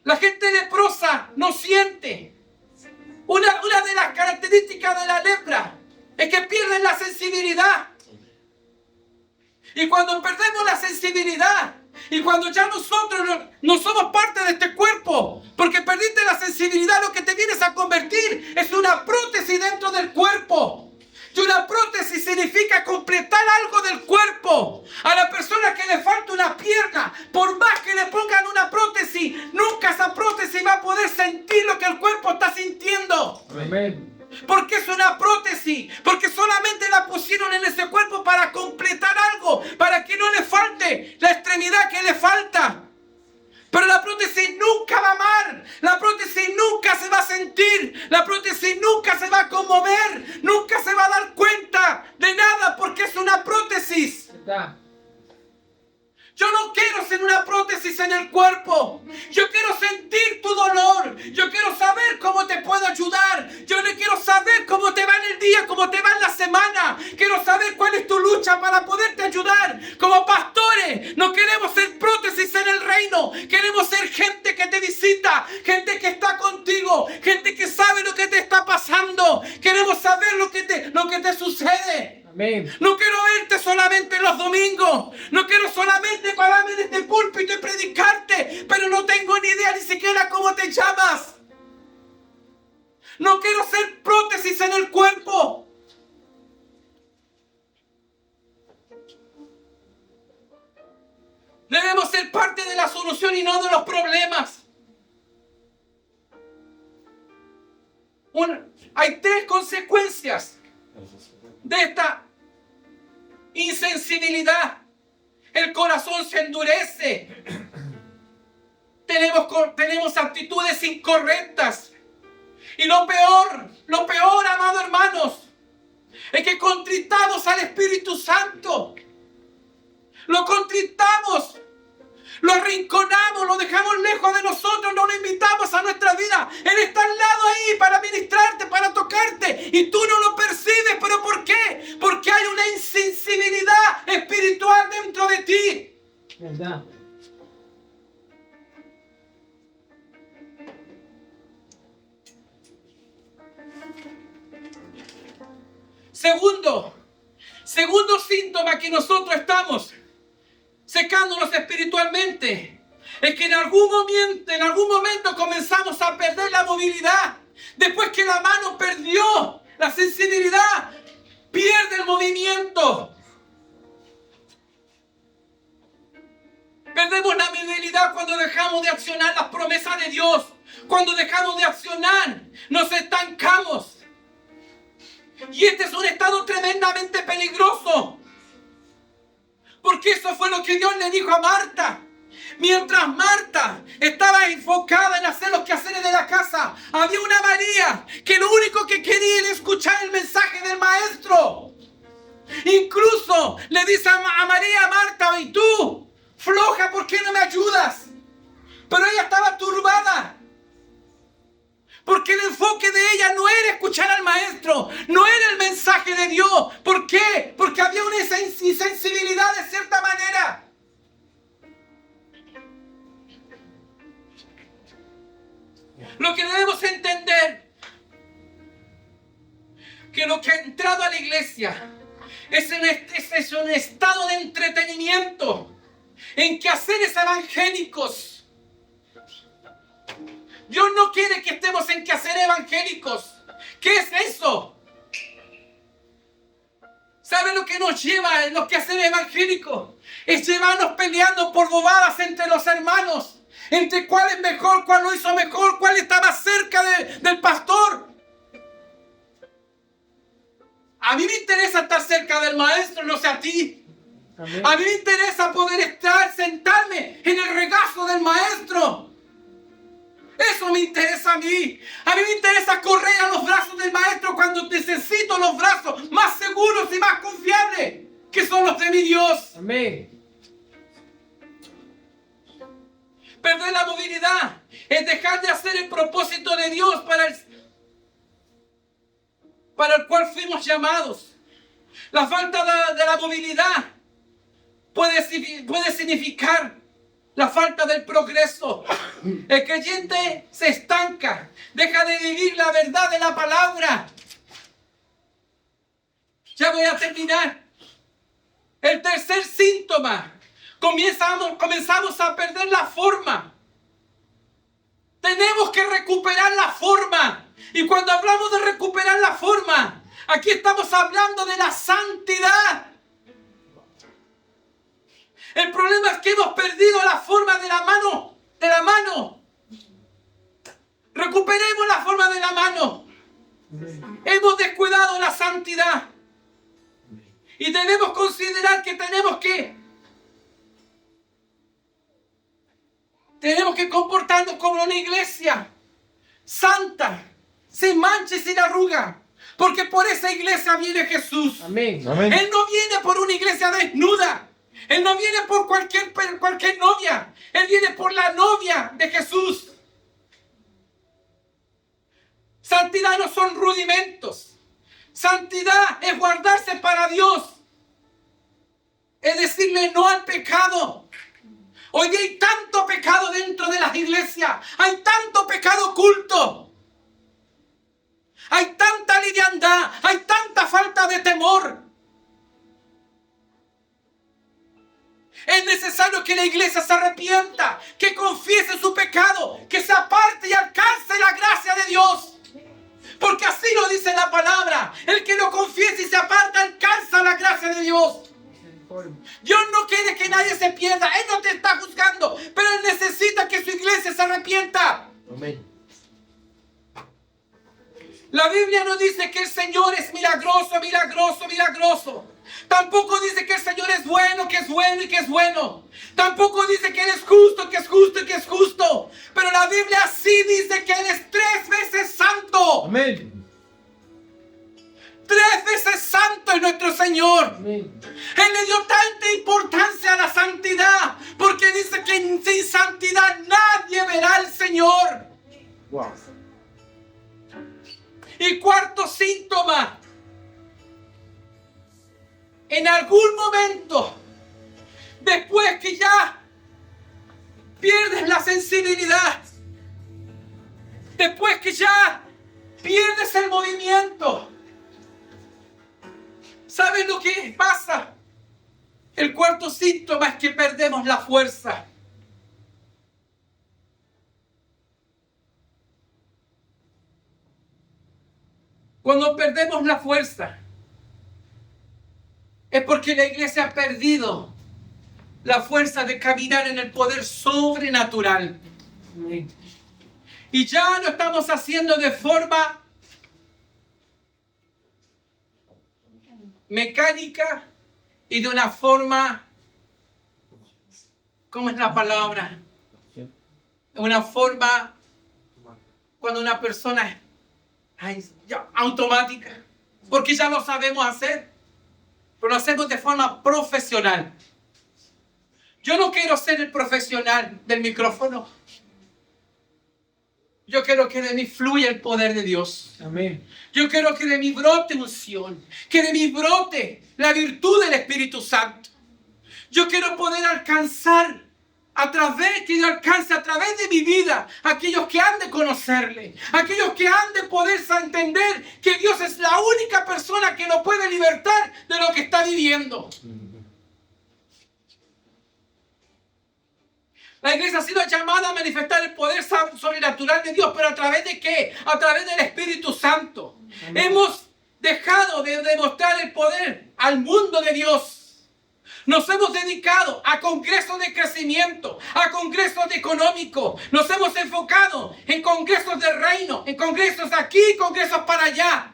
La gente leprosa no siente. Una de las características de la lepra es que pierden la sensibilidad. Y cuando perdemos la sensibilidad, y cuando ya nosotros no somos parte de este cuerpo, porque perdiste la sensibilidad, lo que te vienes a convertir es una prótesis dentro del cuerpo. Y una prótesis significa completar algo del cuerpo. A la persona que le falta una pierna, por más que le pongan una prótesis, nunca esa prótesis va a poder sentir lo que el cuerpo está sintiendo. Amén. Porque es una prótesis, porque solamente la pusieron en ese cuerpo para completar algo, para que no le falte la extremidad que le falta. Pero la prótesis nunca va a amar, la prótesis nunca se va a sentir, la prótesis nunca se va a conmover, nunca se va a dar cuenta de nada, porque es una prótesis. Yo no quiero ser una prótesis en el cuerpo. Yo quiero sentir tu dolor. Yo quiero saber cómo te puedo ayudar. Yo no quiero saber cómo te va en el día, cómo te va en la semana. Quiero saber cuál es tu lucha para poderte ayudar. Como pastores, no queremos ser prótesis en el reino. Queremos ser gente que te visita, gente que está contigo, gente que sabe lo que te está pasando. Queremos saber lo que te sucede. Amén. No quiero verte solamente los domingos. No quiero solamente pararme en este púlpito y predicarte, pero no tengo ni idea ni siquiera cómo te llamas. No quiero ser prótesis en el cuerpo. Debemos ser parte de la solución y no de los problemas. Hay 3 consecuencias de esta insensibilidad. El corazón se endurece. Tenemos actitudes incorrectas. Y lo peor, amados hermanos, es que contristamos al Espíritu Santo. Lo contristamos, lo arrinconamos, lo dejamos lejos de nosotros, no lo invitamos a nuestra vida. Él está al lado ahí para ministrarte, para tocarte, y tú no lo percibes. ¿Pero por qué? Porque hay una insensibilidad espiritual dentro de ti. ¿Verdad? Segundo síntoma que nosotros estamos secándonos espiritualmente es que en algún momento comenzamos a perder la movilidad. Después que la mano perdió la sensibilidad, pierde el movimiento. Perdemos la movilidad cuando dejamos de accionar las promesas de Dios. Cuando dejamos de accionar, nos estancamos. Y este es un estado tremendamente peligroso. Porque eso fue lo que Dios le dijo a Marta. Mientras Marta estaba enfocada en hacer los quehaceres de la casa, había una María que lo único que quería era escuchar el mensaje del Maestro. Incluso le dice a María, Marta, ¿y tú? Floja, ¿por qué no me ayudas? Pero ella estaba turbada. Porque el enfoque de ella no era escuchar al Maestro, no era el mensaje de Dios. ¿Por qué? Porque había una insensibilidad de cierta manera. Lo que debemos entender, que lo que ha entrado a la iglesia es un estado de entretenimiento, en quehaceres evangélicos. Dios no quiere que estemos en quehaceres evangélicos. ¿Qué es eso? ¿Sabe lo que nos lleva en los quehaceres evangélicos? Es llevarnos peleando por bobadas entre los hermanos. Entre cuál es mejor, cuál lo hizo mejor, cuál está más cerca del pastor. A mí me interesa estar cerca del Maestro, no sé a ti. Amén. A mí me interesa poder sentarme en el regazo del Maestro. Eso me interesa a mí. A mí me interesa correr a los brazos del Maestro cuando necesito los brazos más seguros y más confiables, que son los de mi Dios. Amén. Perder la movilidad es dejar de hacer el propósito de Dios para el cual fuimos llamados. La falta de la movilidad puede significar la falta del progreso. El creyente se estanca, deja de vivir la verdad de la palabra. Ya voy a terminar. El tercer síntoma, comenzamos a perder la forma. Tenemos que recuperar la forma. Y cuando hablamos de recuperar la forma, aquí estamos hablando de la santidad. El problema es que hemos perdido la forma de la mano. Recuperemos la forma de la mano. Hemos descuidado la santidad. Y debemos considerar que tenemos que comportarnos como una iglesia santa, sin mancha y sin arruga. Porque por esa iglesia viene Jesús. Amén. Amén. Él no viene por una iglesia desnuda. Él no viene por cualquier novia. Él viene por la novia de Jesús. Santidad no son rudimentos. Santidad es guardarse para Dios. Es decirle no al pecado. Hoy día hay tanto pecado dentro de las iglesias. Hay tanto pecado oculto. Hay tanta liviandad. Hay tanta falta de temor. Es necesario que la iglesia se arrepienta, que confiese su pecado, que se aparte y alcance la gracia de Dios. Porque así lo dice la palabra. El que lo confiese y se aparta alcanza la gracia de Dios. Dios no quiere que nadie se pierda. Él no te está juzgando, pero Él necesita que su iglesia se arrepienta. Amén. La Biblia no dice que el Señor es milagroso, milagroso, milagroso. Tampoco dice que el Señor es bueno, que es bueno y que es bueno. Tampoco dice que Él es justo, que es justo y que es justo. Pero la Biblia sí dice que Él es 3 veces santo. Amén. 3 veces santo es nuestro Señor. Amén. Él le dio tanta importancia a la santidad, porque dice que sin santidad nadie verá al Señor. Wow. Y cuarto síntoma, en algún momento, después que ya pierdes la sensibilidad, después que ya pierdes el movimiento, ¿sabes lo que pasa? El cuarto síntoma es que perdemos la fuerza. Cuando perdemos la fuerza, es porque la iglesia ha perdido la fuerza de caminar en el poder sobrenatural. Y ya lo estamos haciendo de forma mecánica y de una forma, ¿cómo es la palabra? Una forma cuando una persona ya, automática, porque ya lo sabemos hacer, pero lo hacemos de forma profesional. Yo no quiero ser el profesional del micrófono. Yo quiero que de mí fluya el poder de Dios. Amén. Yo quiero que de mí brote unción, que de mí brote la virtud del Espíritu Santo. Yo quiero poder alcanzar que yo alcance a través de mi vida a aquellos que han de conocerle, aquellos que han de poder entender que Dios es la única persona que lo puede libertar de lo que está viviendo. La iglesia ha sido llamada a manifestar el poder sobrenatural de Dios, pero ¿a través de qué? A través del Espíritu Santo. Hemos dejado de demostrar el poder al mundo de Dios. Nos hemos dedicado a congresos de crecimiento, a congresos económicos. Nos hemos enfocado en congresos del reino, en congresos aquí, congresos para allá.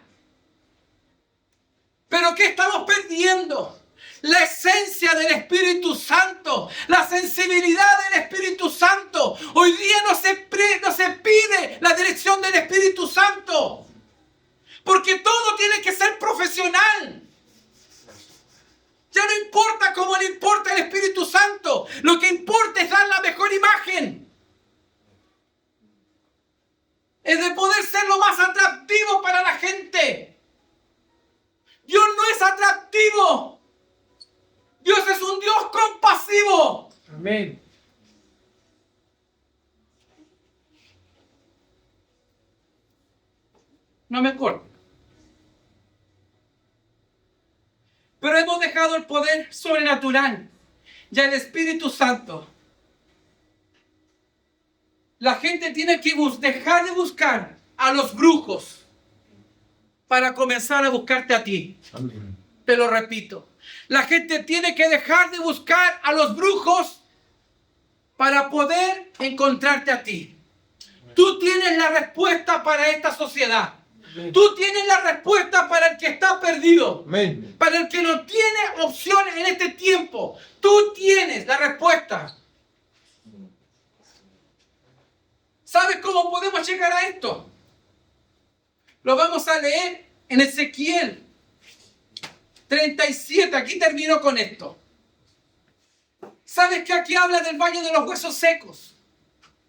¿Pero qué estamos perdiendo? La esencia del Espíritu Santo, la sensibilidad del Espíritu Santo. Hoy día no se pide la dirección del Espíritu Santo, porque todo tiene que ser profesional. Ya no importa cómo le importa el Espíritu Santo. Lo que importa es dar la mejor imagen. Es de poder ser lo más atractivo para la gente. Dios no es atractivo. Dios es un Dios compasivo. Amén. No me corto. Pero hemos dejado el poder sobrenatural y el Espíritu Santo. La gente tiene que dejar de buscar a los brujos para comenzar a buscarte a ti. Amén. Te lo repito. La gente tiene que dejar de buscar a los brujos para poder encontrarte a ti. Tú tienes la respuesta para esta sociedad. Tú tienes la respuesta para el que está perdido. Amén. Para el que no tiene opciones en este tiempo. Tú tienes la respuesta. ¿Sabes cómo podemos llegar a esto? Lo vamos a leer en Ezequiel 37. Aquí termino con esto. ¿Sabes que aquí habla del valle de los huesos secos?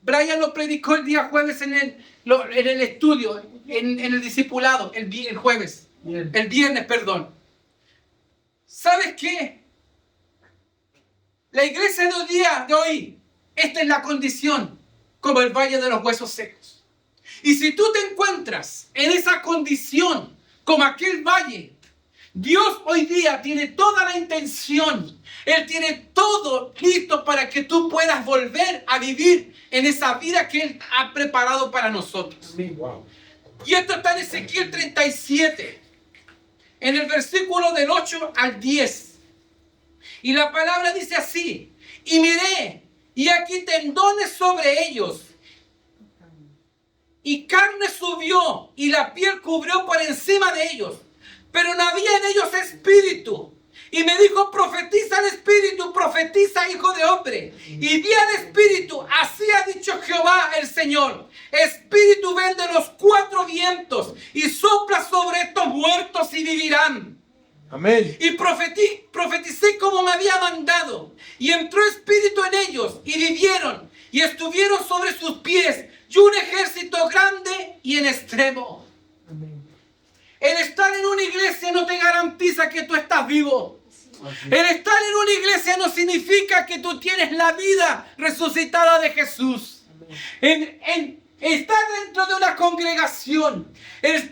Brian lo predicó el día jueves en el estudio, en el discipulado, el jueves. Bien. El viernes, perdón. ¿Sabes qué? La iglesia de hoy, esta es la condición, como el valle de los huesos secos. Y si tú te encuentras en esa condición, como aquel valle, Dios hoy día tiene toda la intención. Él tiene todo listo para que tú puedas volver a vivir en esa vida que Él ha preparado para nosotros. Wow. Y esto está en Ezequiel 37, en el versículo del 8 al 10. Y la palabra dice así: y miré, y aquí tendones sobre ellos, y carne subió y la piel cubrió por encima de ellos, pero no había en ellos espíritu. Y me dijo, profetiza al espíritu, profetiza, hijo de hombre. Y di al espíritu, así ha dicho Jehová el Señor. Espíritu, ven de los 4 vientos y sopla sobre estos muertos y vivirán. Amén. Y profeticé como me había mandado. Y entró espíritu en ellos y vivieron y estuvieron sobre sus pies. Y un ejército grande y en extremo. El estar en una iglesia no te garantiza que tú estás vivo. El estar en una iglesia no significa que tú tienes la vida resucitada de Jesús. Estar dentro de una congregación,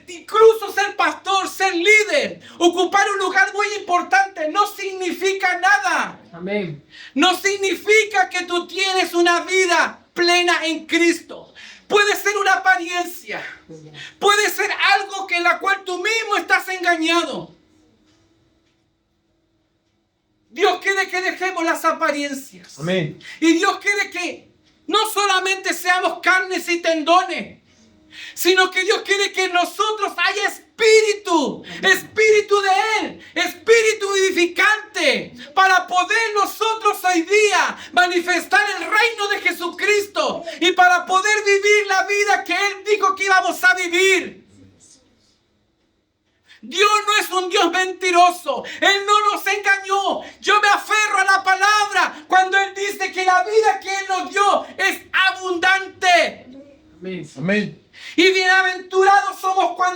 incluso ser pastor, ser líder, ocupar un lugar muy importante, no significa nada. Amén. No significa que tú tienes una vida plena en Cristo. Puede ser una apariencia. Puede ser algo en la cual tú mismo estás engañado. Dios quiere que dejemos las apariencias. Amén. Y Dios quiere que no solamente seamos carnes y tendones, sino que Dios quiere que en nosotros haya espíritu, espíritu de Él, espíritu vivificante, para poder nosotros hoy día manifestar el reino de Jesucristo y para poder vivir la vida que Él dijo que íbamos a vivir. Dios no es un Dios mentiroso. Él no nos engañó. Yo me aferro a la palabra cuando Él dice que la vida que Él nos dio es abundante. Amén. Amén. Y bienaventurados somos cuando